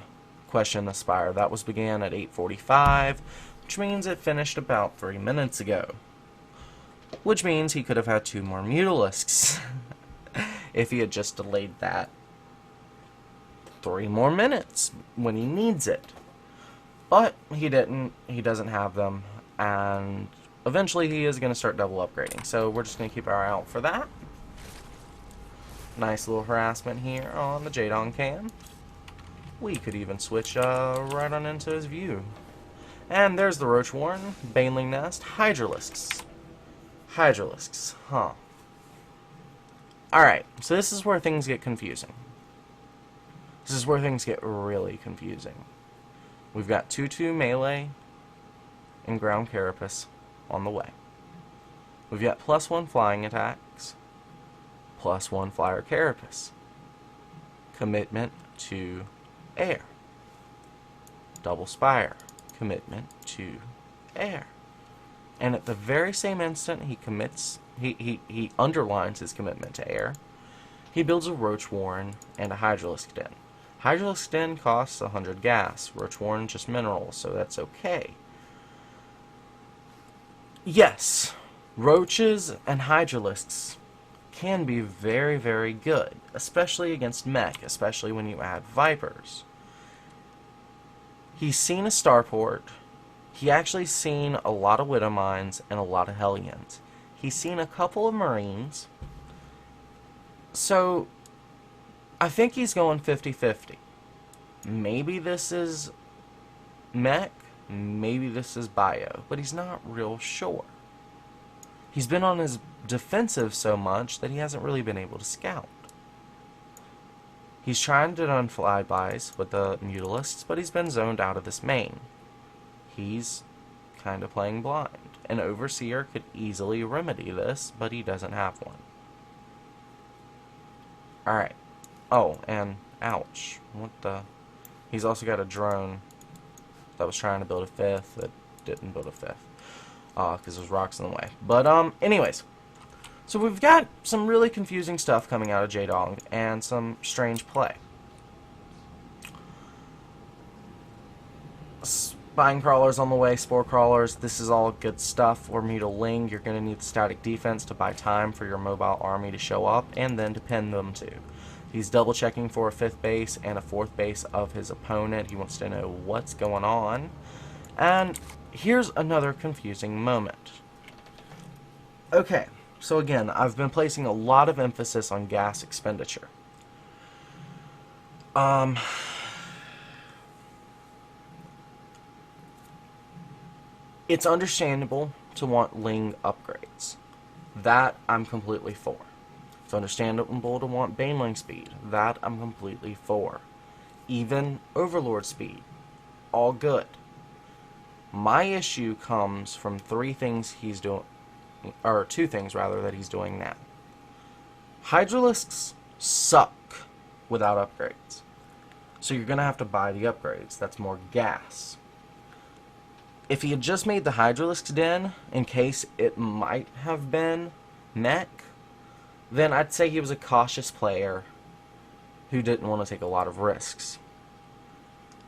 question the spire. That was began at 8:45, which means it finished about 3 minutes ago. Which means he could have had 2 more Mutalisks if he had just delayed that 3 more minutes when he needs it. But he didn't. He doesn't have them, and eventually he is going to start double upgrading. So we're just going to keep our eye out for that. Nice little harassment here on the JaeDong cam. We could even switch right on into his view. And there's the Roach Warren, Baneling Nest, Hydralisks. Hydralisks, huh. Alright, so this is where things get confusing. This is where things get really confusing. We've got 2/2 melee and ground carapace on the way. We've got +1 flying attacks, +1 flyer carapace. Commitment to air. Double spire. Commitment to air. And at the very same instant he commits, he underlines his commitment to air, he builds a Roach Warren and a Hydralisk Den. Hydralisk Den costs 100 gas. Roach Warren just minerals, so that's okay. Yes, Roaches and Hydralisks can be very, very good, especially against mech, especially when you add Vipers. He's seen a Starport. He actually seen a lot of Widow Mines and a lot of Hellions. He's seen a couple of Marines. So, I think he's going 50-50. Maybe this is mech, maybe this is bio, but he's not real sure. He's been on his defensive so much that he hasn't really been able to scout. He's trying to run flybys with the Mutalisks, but he's been zoned out of this main. He's kind of playing blind. An Overseer could easily remedy this, but he doesn't have one. Alright. Oh, and ouch. What the... He's also got a drone that was trying to build a 5th that didn't build a 5th. Because there's rocks in the way. But, anyways. So we've got some really confusing stuff coming out of JaeDong, and some strange play. Spine Crawlers on the way, Spore Crawlers, this is all good stuff. For Mutaling, you're going to need the static defense to buy time for your mobile army to show up, and then to pin them to. He's double checking for a 5th base and a 4th base of his opponent. He wants to know what's going on. And here's another confusing moment. Okay, so again, I've been placing a lot of emphasis on gas expenditure. It's understandable to want Ling upgrades. That I'm completely for. It's understandable to want Baneling speed. That I'm completely for. Even Overlord speed. All good. My issue comes from 3 things he's doing, or 2 things rather, that he's doing now. Hydralisks suck without upgrades. So you're going to have to buy the upgrades. That's more gas. If he had just made the Hydralisk's Den, in case it might have been mech, then I'd say he was a cautious player who didn't want to take a lot of risks.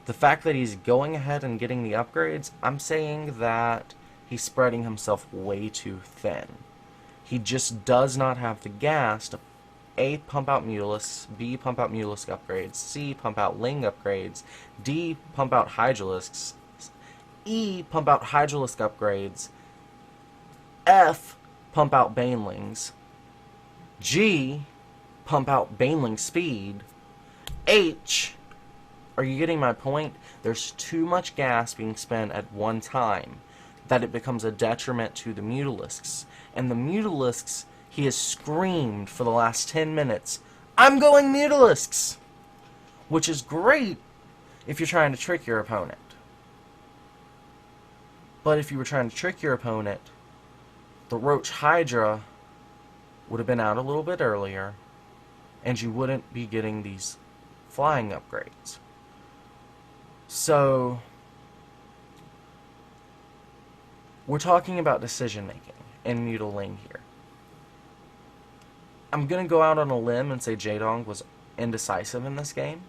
The fact that he's going ahead and getting the upgrades, I'm saying that he's spreading himself way too thin. He just does not have the gas to A, pump out Mutalisks, B, pump out Mutalisk upgrades, C, pump out Ling upgrades, D, pump out Hydralisks, E, pump out Hydralisk upgrades, F, pump out Banelings, G, pump out Baneling speed, H, are you getting my point? There's too much gas being spent at one time that it becomes a detriment to the Mutalisks. And the Mutalisks, he has screamed for the last 10 minutes, I'm going Mutalisks! Which is great if you're trying to trick your opponent. But if you were trying to trick your opponent, the Roach Hydra would have been out a little bit earlier, and you wouldn't be getting these flying upgrades. So, We're talking about decision making in Mutaling here. I'm going to go out on a limb and say JaeDong was indecisive in this game.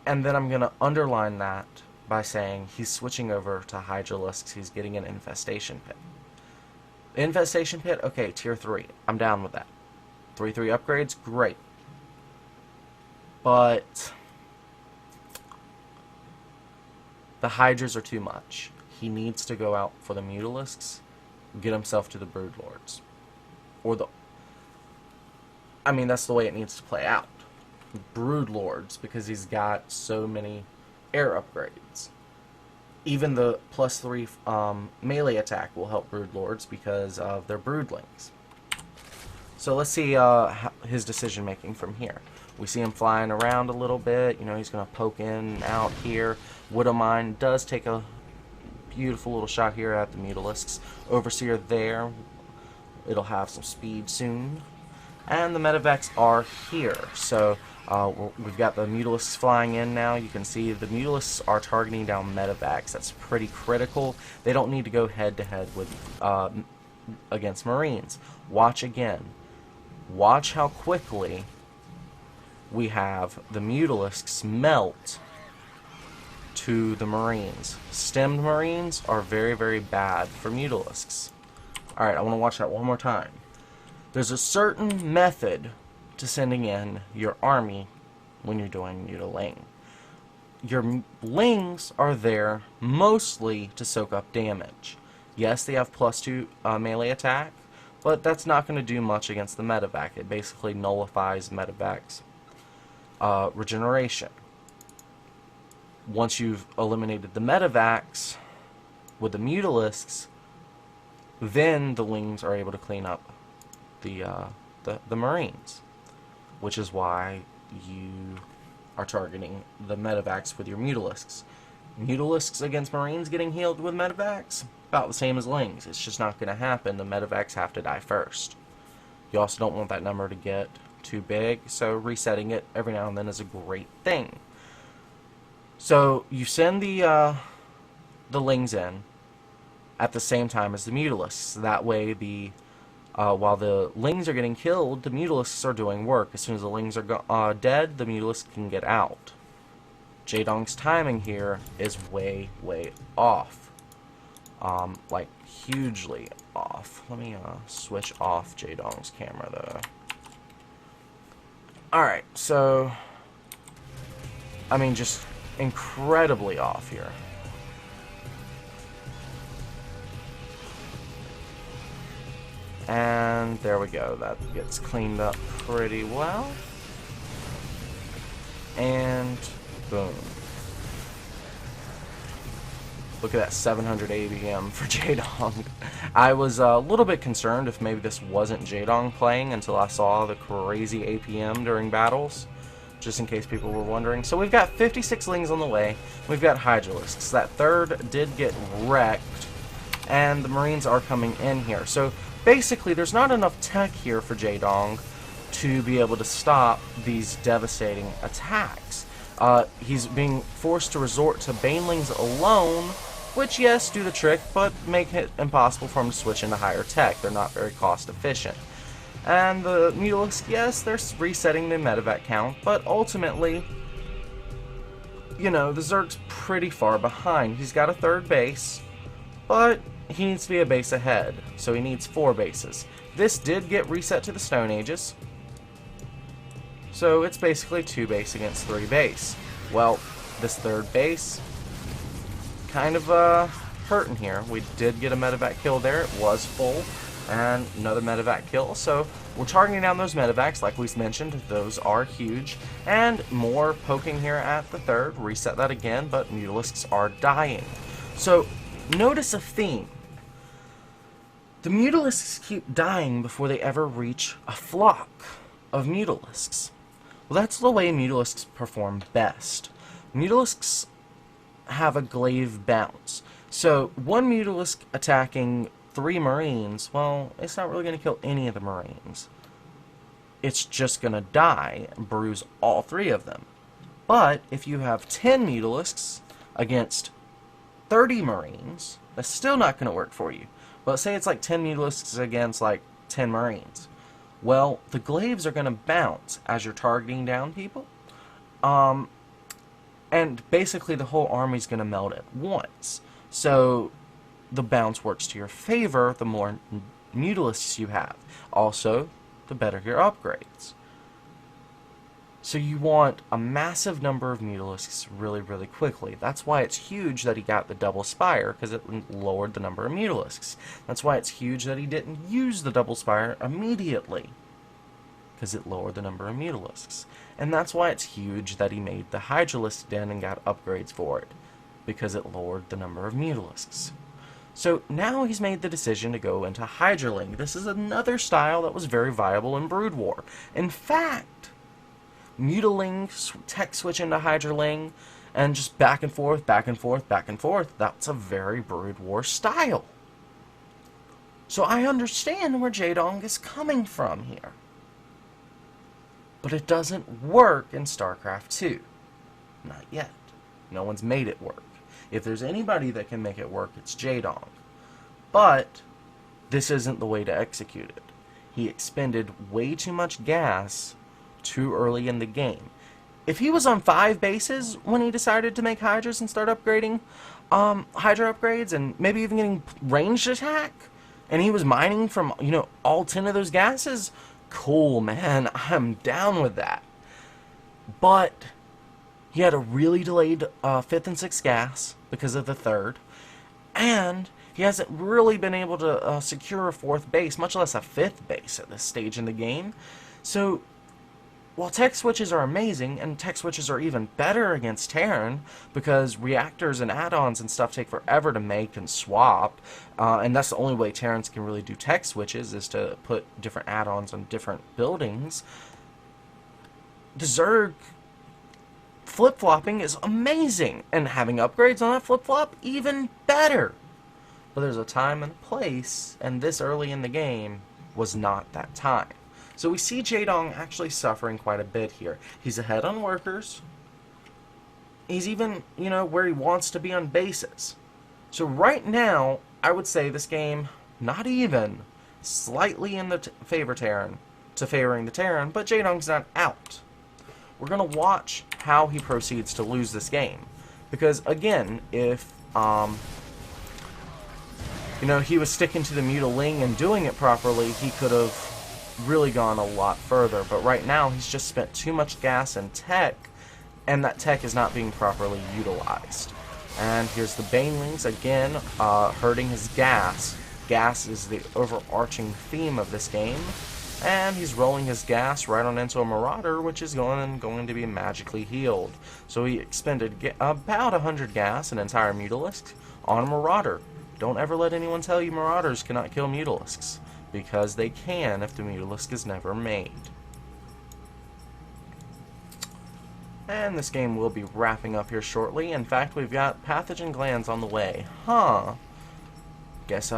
And then I'm going to underline that by saying he's switching over to Hydralisks. He's getting an Infestation Pit. Infestation Pit, okay, tier 3. I'm down with that. 3/3 upgrades, great. But the Hydras are too much. He needs to go out for the Mutalisks, get himself to the Broodlords. Or the... I mean, that's the way it needs to play out. Broodlords, because he's got so many air upgrades. Even the +3 melee attack will help Broodlords because of their Broodlings. So let's see his decision making from here. We see him flying around a little bit. You know, he's going to poke in and out here. Widowmine does take a beautiful little shot here at the Mutalisks. Overseer there. It'll have some speed soon. And the Medivacs are here. So we've got the Mutalisks flying in now. You can see the Mutalisks are targeting down Medivacs. That's pretty critical. They don't need to go head-to-head with against Marines. Watch again. Watch how quickly we have the Mutalisks melt to the Marines. Stemmed Marines are very, very bad for Mutalisks. Alright, I want to watch that one more time. There's a certain method to sending in your army when you're doing Mutaling. Your Lings are there mostly to soak up damage. Yes, they have +2 melee attack, but that's not going to do much against the Medivac. It basically nullifies Medivac's regeneration. Once you've eliminated the Medivacs with the Mutalisks, then the Lings are able to clean up the Marines, which is why you are targeting the Medivacs with your Mutalisks. Mutalisks against Marines getting healed with Medivacs, about the same as Lings. It's just not going to happen. The Medivacs have to die first. You also don't want that number to get too big, so resetting it every now and then is a great thing. So you send the Lings in at the same time as the Mutalisks. That way, while the Lings are getting killed, the Mutalisks are doing work. As soon as the Lings are dead, the Mutalisks can get out. JaeDong's timing here is way, way off. Like, hugely off. Let me switch off JaeDong's camera, though. Alright, so... I mean, just incredibly off here. And there we go. That gets cleaned up pretty well. And boom. Look at that 700 ABM for JaeDong. I was a little bit concerned if maybe this wasn't JaeDong playing until I saw the crazy APM during battles, just in case people were wondering. So we've got 56 Lings on the way. We've got Hydralisks. That third did get wrecked, and the Marines are coming in here. So basically, there's not enough tech here for JaeDong to be able to stop these devastating attacks. He's being forced to resort to Banelings alone, which, yes, do the trick, but make it impossible for him to switch into higher tech. They're not very cost efficient. And the Mutalisks, yes, they're resetting the Medivac count, but ultimately, you know, the Zerg's pretty far behind. He's got a third base, but he needs to be a base ahead, so he needs 4 bases. This did get reset to the Stone Ages, so it's basically 2 base against 3 base. Well, this third base, kind of hurting here. We did get a Medivac kill there. It was full, and another Medivac kill, so we're targeting down those Medivacs, like we mentioned. Those are huge, and more poking here at the third. Reset that again, but Mutalisks are dying. So notice a theme. The Mutalisks keep dying before they ever reach a flock of Mutalisks. Well, that's the way Mutalisks perform best. Mutalisks have a glaive bounce. So, one Mutalisk attacking 3 Marines, well, it's not really going to kill any of the Marines. It's just going to die and bruise all 3 of them. But, if you have 10 Mutalisks against 30 Marines, That's still not going to work for you. But say it's like 10 Mutalisks against like 10 Marines. Well, the glaives are going to bounce as you're targeting down people. And basically the whole army's going to melt at once. So the bounce works to your favor the more Mutalisks you have. Also, the better your upgrades. So you want a massive number of Mutalisks really, really quickly. That's why it's huge that he got the double spire, because it lowered the number of Mutalisks. That's why it's huge that he didn't use the double spire immediately, because it lowered the number of Mutalisks. And that's why it's huge that he made the Hydralisk Den and got upgrades for it, because it lowered the number of Mutalisks. So now he's made the decision to go into Hydraling. This is another style that was very viable in Brood War. In fact, Mutaling, tech switch into Hydraling, and just back and forth, back and forth, back and forth. That's a very Brood War style. So I understand where JaeDong is coming from here. But it doesn't work in Starcraft 2. Not yet. No one's made it work. If there's anybody that can make it work, it's JaeDong. But this isn't the way to execute it. He expended way too much gas too early in the game. If he was on 5 bases when he decided to make Hydras and start upgrading Hydra upgrades and maybe even getting ranged attack, and he was mining from, you know, all 10 of those gases, cool, man, I'm down with that. But he had a really delayed 5th and 6th gas because of the 3rd, and he hasn't really been able to secure a 4th base, much less a 5th base at this stage in the game. So while tech switches are amazing, and tech switches are even better against Terran, because reactors and add-ons and stuff take forever to make and swap, and that's the only way Terrans can really do tech switches, is to put different add-ons on different buildings. The Zerg flip-flopping is amazing, and having upgrades on that flip-flop, even better. But there's a time and a place, and this early in the game was not that time. So we see JaeDong actually suffering quite a bit here. He's ahead on workers. He's even, you know, where he wants to be on bases. So right now, I would say this game, not even, slightly in the favoring the Terran, but JaeDong's not out. We're going to watch how he proceeds to lose this game. Because, again, if, you know, he was sticking to the Mutaling and doing it properly, he could have really gone a lot further. But right now, he's just spent too much gas and tech, and that tech is not being properly utilized. And here's the Banelings, again, hurting his gas. Gas is the overarching theme of this game. And he's rolling his gas right on into a Marauder, which is going to be magically healed. So he expended about 100 gas, an entire Mutalisk, on a Marauder. Don't ever let anyone tell you Marauders cannot kill Mutalisks, because they can if the Mutalisk is never made. And this game will be wrapping up here shortly. In fact, we've got Pathogen Glands on the way. Huh. Guess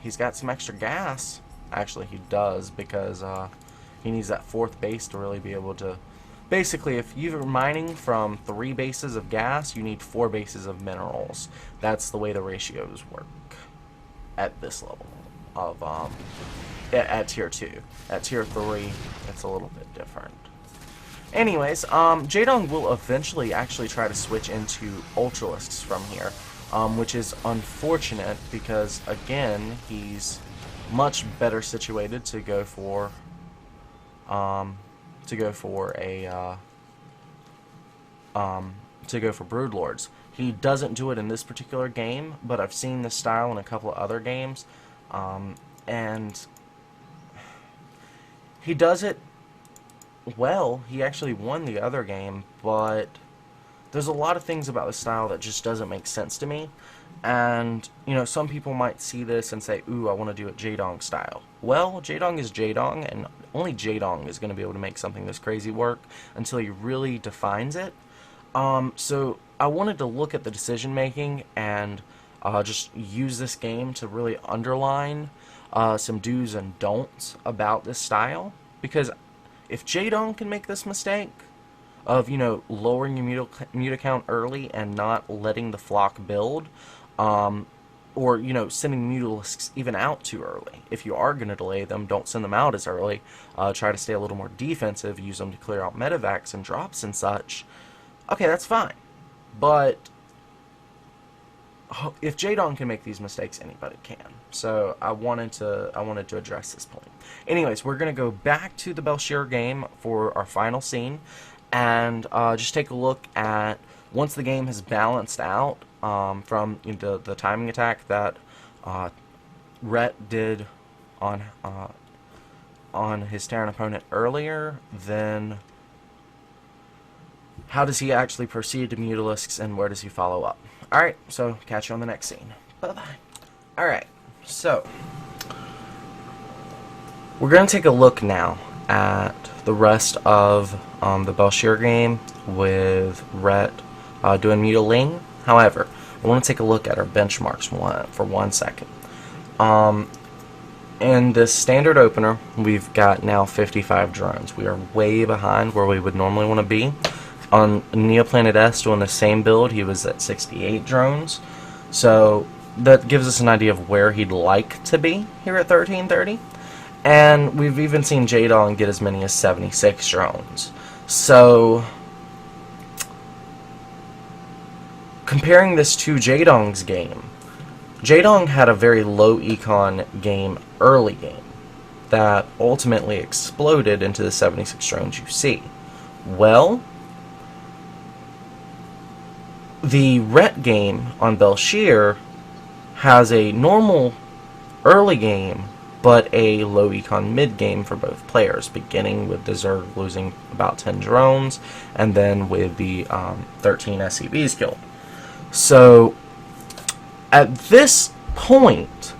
he's got some extra gas. Actually, he does, because he needs that 4th base to really be able to... Basically, if you're mining from 3 bases of gas, you need 4 bases of minerals. That's the way the ratios work at this level of at tier 2. At tier 3, it's a little bit different. Anyways, JaeDong will eventually actually try to switch into Ultralisks from here, which is unfortunate because, again, he's much better situated to go for Broodlords. He doesn't do it in this particular game, but I've seen this style in a couple of other games, and he does it well. He actually won the other game, but there's a lot of things about the style that just doesn't make sense to me. And, you know, some people might see this and say, ooh, I want to do it JaeDong style. Well, JaeDong is JaeDong, and only JaeDong is going to be able to make something this crazy work until he really defines it. So I wanted to look at the decision making and just use this game to really underline some do's and don'ts about this style. Because if JaeDong can make this mistake of, you know, lowering your muta count early and not letting the flock build, or, you know, sending Mutalisks even out too early. If you are going to delay them, don't send them out as early. Try to stay a little more defensive, use them to clear out medevacs and drops and such. Okay, that's fine. But if JaeDong can make these mistakes, anybody can. So I wanted to address this point. Anyways, we're going to go back to the Belshir game for our final scene, and just take a look at, once the game has balanced out from the timing attack that Rhett did on his Terran opponent earlier, then how does he actually proceed to Mutalisks, and where does he follow up? Alright, so catch you on the next scene. Bye-bye. Alright, so we're going to take a look now at the rest of the Belshir game with Rhett doing Mutaling. However, I want to take a look at our benchmarks for 1 second. In this standard opener, we've got now 55 drones. We are way behind where we would normally want to be. On Neoplanet S, doing the same build, he was at 68 drones. So that gives us an idea of where he'd like to be here at 1330. And we've even seen JaeDong get as many as 76 drones. So comparing this to JaeDong's game, JaeDong had a very low econ game, early game, that ultimately exploded into the 76 drones you see. Well, the Rhett game on Belshir has a normal early game, but a low econ mid game for both players, beginning with the Zerg losing about 10 drones, and then with the 13 SCVs killed. So at this point,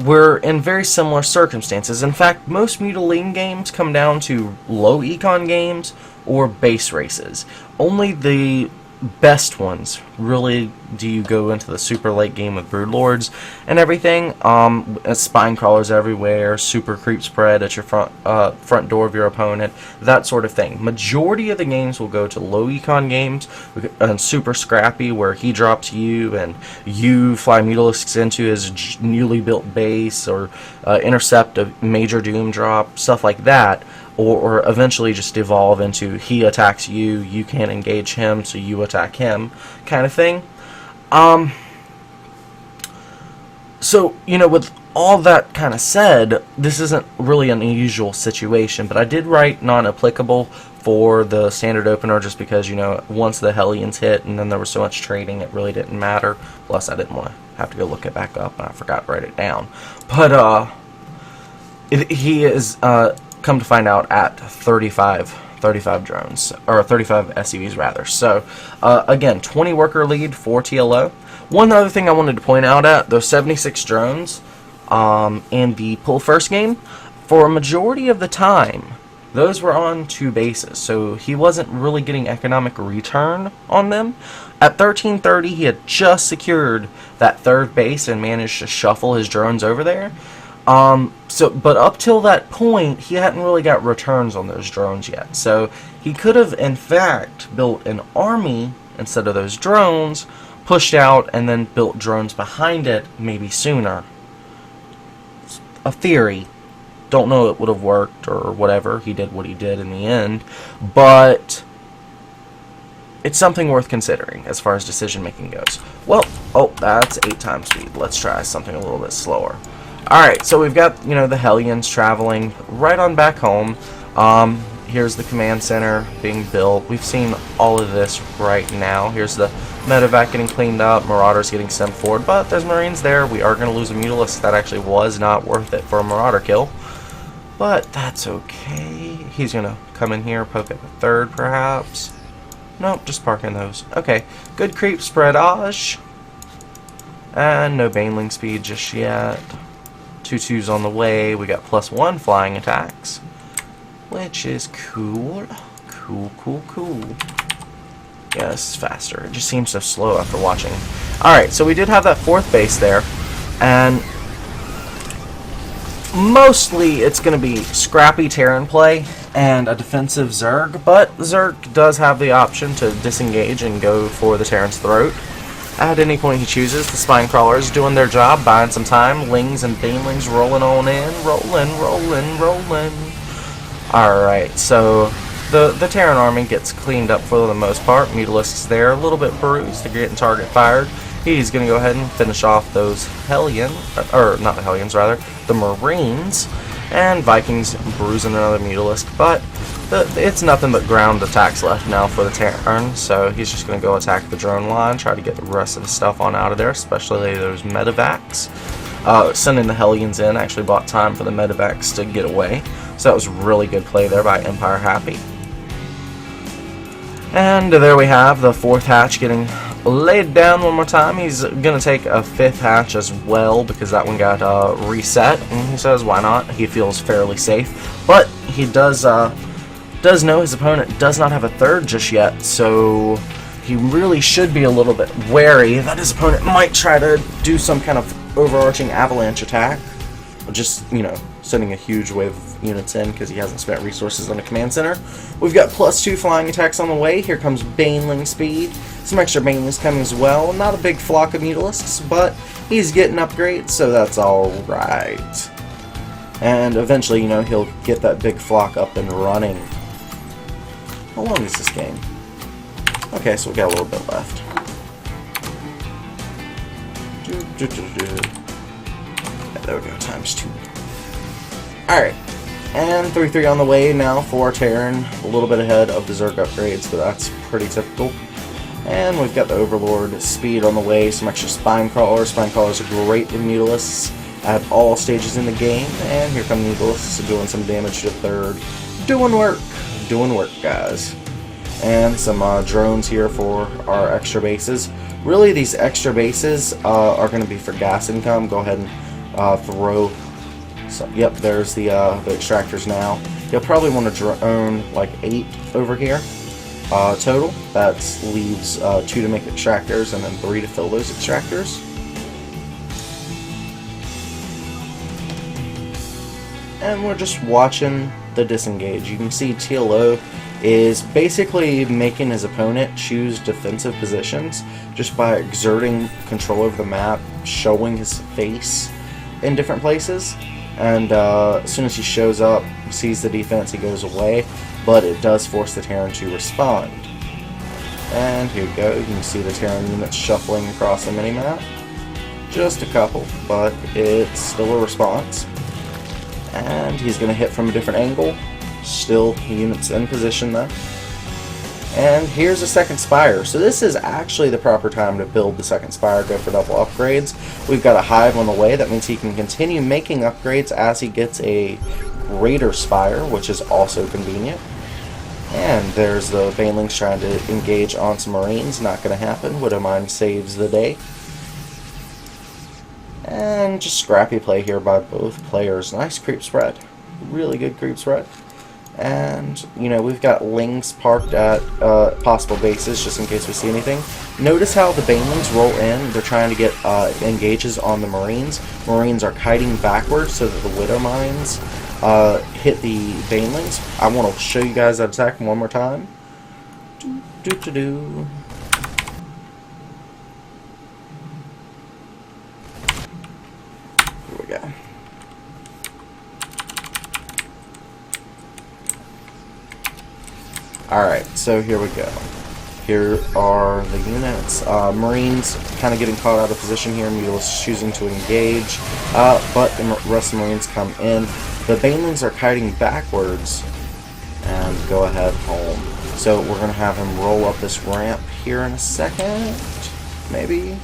we're in very similar circumstances. In fact, most Mutaling games come down to low econ games or base races. Only the best ones really do you go into the super late game with broodlords and everything. Spine crawlers everywhere, super creep spread at your front door of your opponent, that sort of thing. Majority of the games will go to low econ games and super scrappy, where he drops you and you fly Mutalisks into his newly built base, or intercept a major doom drop, stuff like that. Or eventually just evolve into he attacks you, you can't engage him, so you attack him, kind of thing. So, you know, with all that kind of said, this isn't really an unusual situation, but I did write non-applicable for the standard opener just because, you know, once the Hellions hit and then there was so much trading, it really didn't matter. Plus, I didn't want to have to go look it back up, and I forgot to write it down. But, he is, come to find out, at 35 drones, or 35 SCVs rather. So again, 20 worker lead for TLO. One other thing I wanted to point out, at those 76 drones in the pull first game, for a majority of the time those were on 2 bases, so he wasn't really getting economic return on them. At 1330, he had just secured that 3rd base and managed to shuffle his drones over there. But up till that point, he hadn't really got returns on those drones yet. So he could have, in fact, built an army instead of those drones, pushed out, and then built drones behind it maybe sooner. It's a theory. Don't know it would have worked or whatever. He did what he did in the end. But it's something worth considering as far as decision making goes. Well, oh, that's 8 times speed. Let's try something a little bit slower. Alright, so we've got, you know, the Hellions traveling right on back home. Here's the command center being built. We've seen all of this right now. Here's the medevac getting cleaned up, Marauders getting sent forward, but there's Marines there. We are going to lose a Mutalisk. That actually was not worth it for a Marauder kill, but that's okay. He's going to come in here, poke at the 3rd perhaps. Nope, just parking those. Okay, good creep spreadage. And no Baneling speed just yet. 2/2s on the way. We got +1 flying attacks, which is cool. Cool. Yeah, this is faster. It just seems so slow after watching. Alright, so we did have that 4th base there, and mostly it's going to be scrappy Terran play and a defensive Zerg, but Zerg does have the option to disengage and go for the Terran's throat. At any point he chooses, the spine crawlers doing their job, buying some time. Lings and banelings rolling on in, rolling. Alright, so the Terran army gets cleaned up for the most part. Mutalisks there, a little bit bruised, they're getting target fired. He's going to go ahead and finish off those Hellions, or not the Hellions, rather, the Marines. And Vikings bruising another Mutalisk, but it's nothing but ground attacks left now for the Terran, so he's just going to go attack the drone line, try to get the rest of the stuff on out of there, especially those medevacs. Sending the Hellions in actually bought time for the medevacs to get away, so that was really good play there by Empire Happy. And there we have the 4th hatch getting laid down one more time. He's going to take a 5th hatch as well because that one got reset, and he says why not. He feels fairly safe, but he does know his opponent does not have a 3rd just yet, so he really should be a little bit wary that his opponent might try to do some kind of overarching avalanche attack, just, you know, sending a huge wave of units in because he hasn't spent resources on the command center. We've got +2 flying attacks on the way. Here comes Baneling speed. Some extra Banelings coming as well. Not a big flock of Mutalisks, but he's getting upgrades, so that's alright. And eventually, you know, he'll get that big flock up and running. How long is this game? Okay, so we got a little bit left. Yeah, there we go, ×2. Alright, and 3-3 on the way now for Terran. A little bit ahead of the Zerg upgrades, but that's pretty typical. And we've got the Overlord speed on the way, some extra Spine Crawlers. Spine Crawlers are great with Mutalisks at all stages in the game. And here come Mutalisks doing some damage to 3rd. Doing work, guys. And some drones here for our extra bases. Really, these extra bases are going to be for gas income. Go ahead and throw. So, yep, there's the extractors now. You'll probably want to drone like 8 over here total. That leaves 2 to make extractors and then 3 to fill those extractors. And we're just watching the disengage. You can see TLO is basically making his opponent choose defensive positions just by exerting control over the map, showing his face in different places. And as soon as he shows up, sees the defense, he goes away, but it does force the Terran to respond. And here we go, you can see the Terran units shuffling across the minimap. Just a couple, but it's still a response. And he's going to hit from a different angle. Still units in position though. And here's a second Spire. So this is actually the proper time to build the second Spire, go for double upgrades. We've got a Hive on the way. That means he can continue making upgrades as he gets a greater Spire, which is also convenient. And there's the Banelings trying to engage on some Marines. Not going to happen. Widowmine saves the day. And just scrappy play here by both players. Nice creep spread. Really good creep spread. And, you know, we've got Lings parked at possible bases just in case we see anything. Notice how the Banelings roll in. They're trying to get engages on the Marines. Marines are kiting backwards so that the Widowmines hit the Banelings. I want to show you guys that attack one more time. Here we go. Alright, so here we go. Here are the units. Marines kind of getting caught out of position here. Mutalisks choosing to engage, but the rest of the Marines come in. The Banelings are kiting backwards and go ahead home. So we're going to have him roll up this ramp here in a second. Maybe.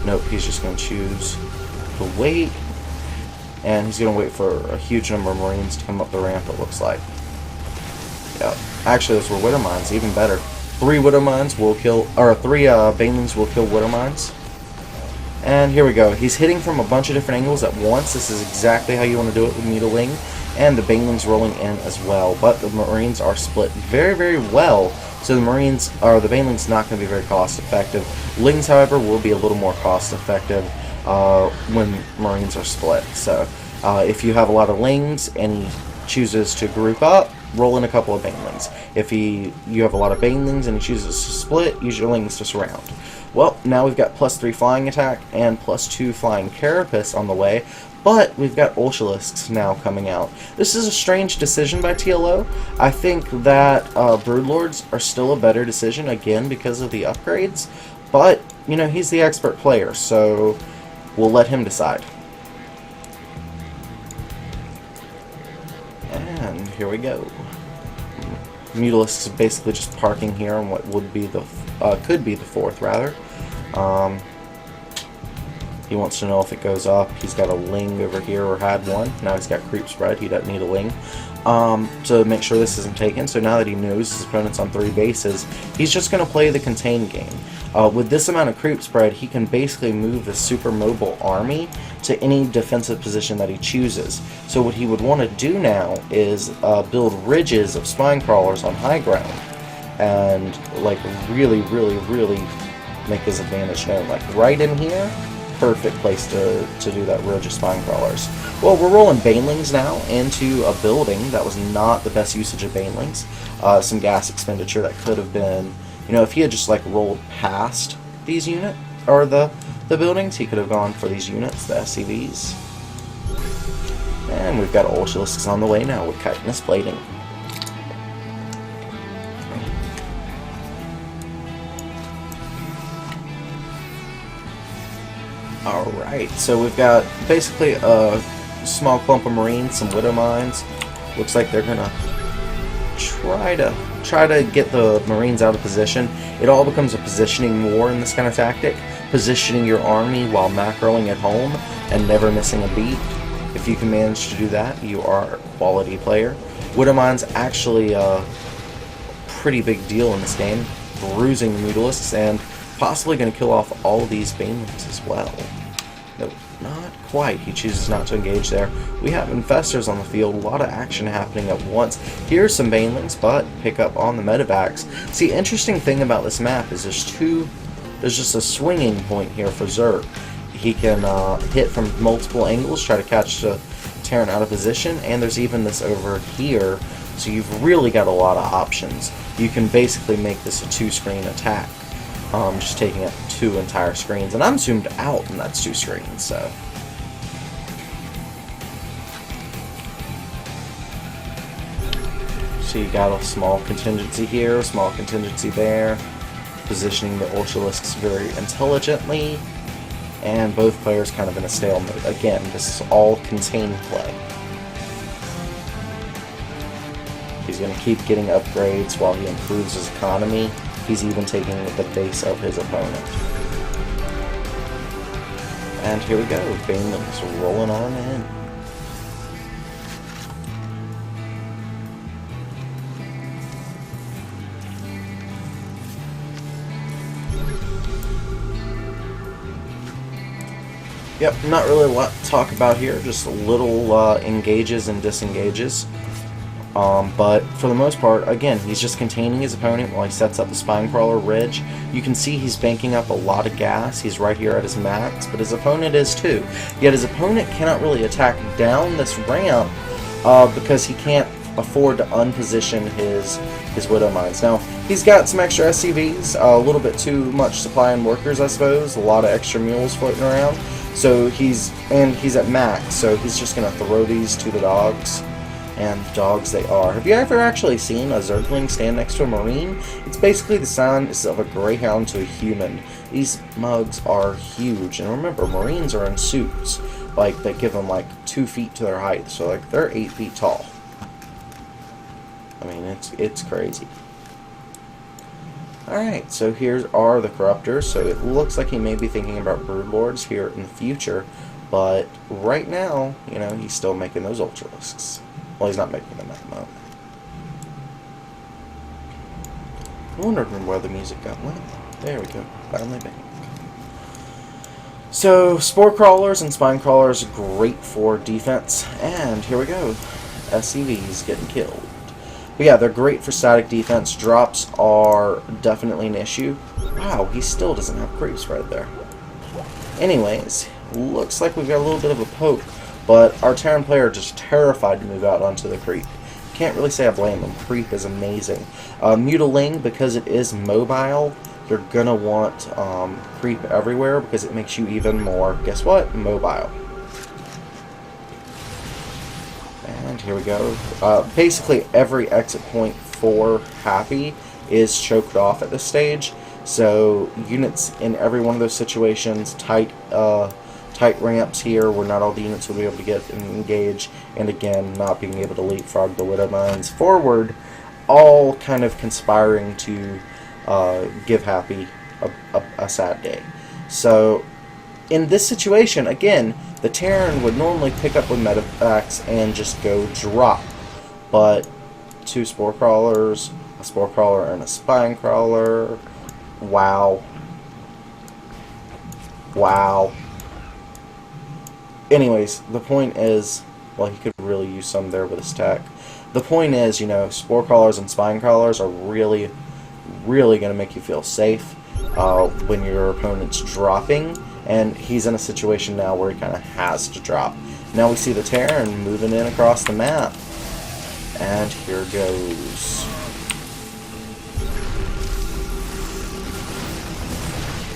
Nope, he's just going to choose to wait. And he's going to wait for a huge number of Marines to come up the ramp, it looks like. Yep. Actually, those were Widowmines, even better. 3 Widowmines will kill, or 3 Banelings will kill Widowmines. And here we go. He's hitting from a bunch of different angles at once. This is exactly how you want to do it with Mutaling. And the Banelings rolling in as well. But the Marines are split very, very well. So the Marines, or the Banelings, not going to be very cost effective. Lings, however, will be a little more cost effective when Marines are split. So if you have a lot of Lings and he chooses to group up, roll in a couple of banelings. If you have a lot of banelings and he chooses to split, use your lings to surround. Well, now we've got +3 flying attack and +2 flying carapace on the way, but we've got Ultralisks now coming out. This is a strange decision by TLO. I think that Broodlords are still a better decision, again, because of the upgrades, but, you know, he's the expert player, so we'll let him decide. And here we go. Mutalisk is basically just parking here on what would be the could be the 4th rather. He wants to know if it goes up. He's got a ling over here, or had one. Now he's got creep spread. He doesn't need a ling to make sure this isn't taken. So now that he knows his opponent's on 3 bases, he's just going to play the contain game. With this amount of creep spread, he can basically move the super mobile army to any defensive position that he chooses. So what he would want to do now is build ridges of spine crawlers on high ground, and like really make his advantage known. Like right in here, perfect place to do that ridge of spine crawlers. Well, we're rolling banelings now into a building. That was not the best usage of banelings. Some gas expenditure that could have been, you know, if he had just like rolled past these units or the buildings, he could have gone for these units, the SCVs. And we've got Ultralisks on the way now with chitinous plating. Alright, so we've got basically a small clump of Marines, some Widow Mines. Looks like they're gonna try to get the Marines out of position. It all becomes a positioning war in this kind of tactic. Positioning your army while macroing at home and never missing a beat. If you can manage to do that, you are a quality player. Widow Mine's actually a pretty big deal in this game, bruising the Mutalisks and possibly going to kill off all of these banelings as well. Nope, not quite. He chooses not to engage there. We have infestors on the field, a lot of action happening at once. Here's some banelings, but pick up on the medevacs. See, interesting thing about this map is there's just a swinging point here for Zerg. He can hit from multiple angles, try to catch the Terran out of position, and there's even this over here, so you've really got a lot of options. You can basically make this a 2-screen attack. Just taking up 2 entire screens, and I'm zoomed out, and that's 2 screens, so. So you got a small contingency here, a small contingency there, positioning the Ultralisks very intelligently, and both players kind of in a stalemate. Again, this is all contained play. He's going to keep getting upgrades while he improves his economy. He's even taking the base of his opponent. And here we go, banelings rolling on in. Yep, not really a lot to talk about here, just a little engages and disengages. But for the most part, again, he's just containing his opponent while he sets up the spine crawler ridge. You can see he's banking up a lot of gas. He's right here at his max, but his opponent is too. Yet his opponent cannot really attack down this ramp because he can't afford to unposition his Widow Mines. Now, he's got some extra SCVs, a little bit too much supply and workers, I suppose, a lot of extra mules floating around. So he's at max, so he's just going to throw these to the dogs. And dogs they are. Have you ever actually seen a Zergling stand next to a Marine? It's basically the size of a Greyhound to a human. These mugs are huge. And remember, Marines are in suits. Like, they give them like 2 feet to their height. So, like, they're 8 feet tall. I mean, it's crazy. Alright, so here are the Corruptors. So it looks like he may be thinking about Broodlords here in the future. But right now, you know, he's still making those Ultralisks. Well, he's not making them at the moment. I wondered where the music got went. There we go. Finally back. So, Spore Crawlers and Spine Crawlers, great for defense. And here we go. SCVs getting killed. But yeah, they're great for static defense. Drops are definitely an issue. Wow, he still doesn't have creep spread there. Anyways, looks like we've got a little bit of a poke. But our Terran player just terrified to move out onto the creep. can't really say I blame him. Creep is amazing. Mutaling, because it is mobile, you're gonna want creep everywhere because it makes you even more, guess what, mobile. And here we go. Basically every exit point for Happy is choked off at this stage, so units in every one of those situations, tight ramps here where not all the units will be able to get and engage, and again, not being able to leapfrog the widow mines forward, all kind of conspiring to give Happy a sad day. So in this situation, again, the Terran would normally pick up with medevacs and just go drop, but 2 spore crawlers, a spore crawler and a spine crawler, wow. Anyways, the point is, well, he could really use some there with his tech. The point is, you know, spore crawlers and spine crawlers are really going to make you feel safe when your opponent's dropping, and he's in a situation now where he kind of has to drop. Now we see the Terran moving in across the map, and here goes.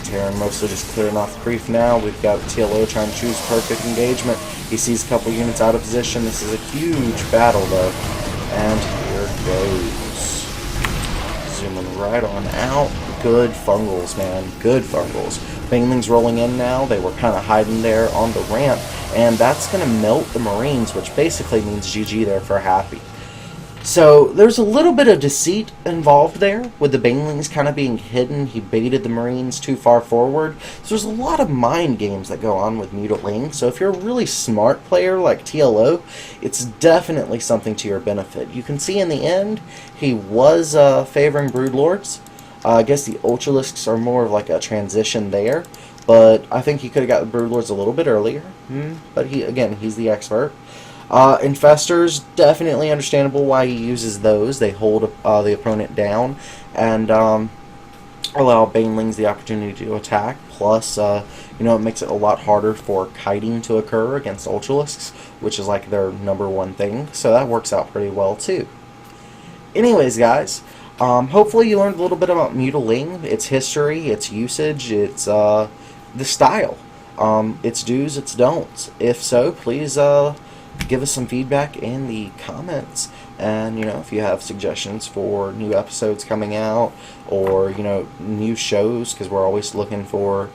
Terran mostly just clearing off creep now. We've got TLO trying to choose perfect engagement. He sees a couple units out of position. This is a huge battle though. And here goes. Zooming right on out. Good fungals, man. Good fungals. Banelings rolling in now. They were kind of hiding there on the ramp. And that's going to melt the Marines, which basically means GG there for Happy. So there's a little bit of deceit involved there with the Banelings kind of being hidden. He baited the Marines too far forward. So there's a lot of mind games that go on with Mutaling. So if you're a really smart player like TLO, it's definitely something to your benefit. You can see in the end, he was favoring Broodlords. I guess the Ultralisks are more of like a transition there. But I think he could have got the Broodlords a little bit earlier. But again, he's the expert. Infestors, definitely understandable why he uses those. They hold the opponent down and allow Banelings the opportunity to attack. Plus, you know, it makes it a lot harder for kiting to occur against Ultralisks, which is like their #1 thing. So that works out pretty well too. Anyways, guys, hopefully you learned a little bit about Mutaling, its history, its usage, its the style, its do's, its don'ts. If so, please give us some feedback in the comments, and you know, if you have suggestions for new episodes coming out, or you know, new shows, because we're always looking for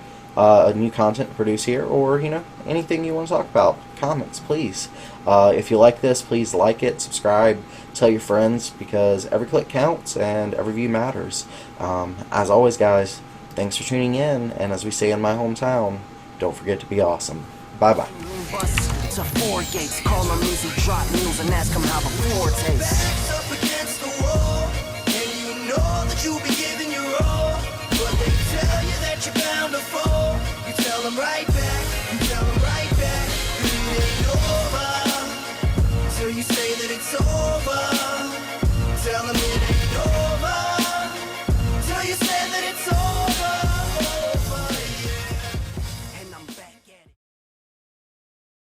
new content to produce here, or you know, anything you want to talk about, comments please. If you like this, please like it, subscribe, tell your friends, because every click counts and every view matters. As always, guys, thanks for tuning in, and as we say in my hometown, don't forget to be awesome. Bye bye. To 4 gates, call them easy, drop news and ask them how the floor tastes. Up against the wall, and you know that you'll be giving your all, but they tell you that you're bound to fall. You tell them right back, that it ain't over, till you say that it's over.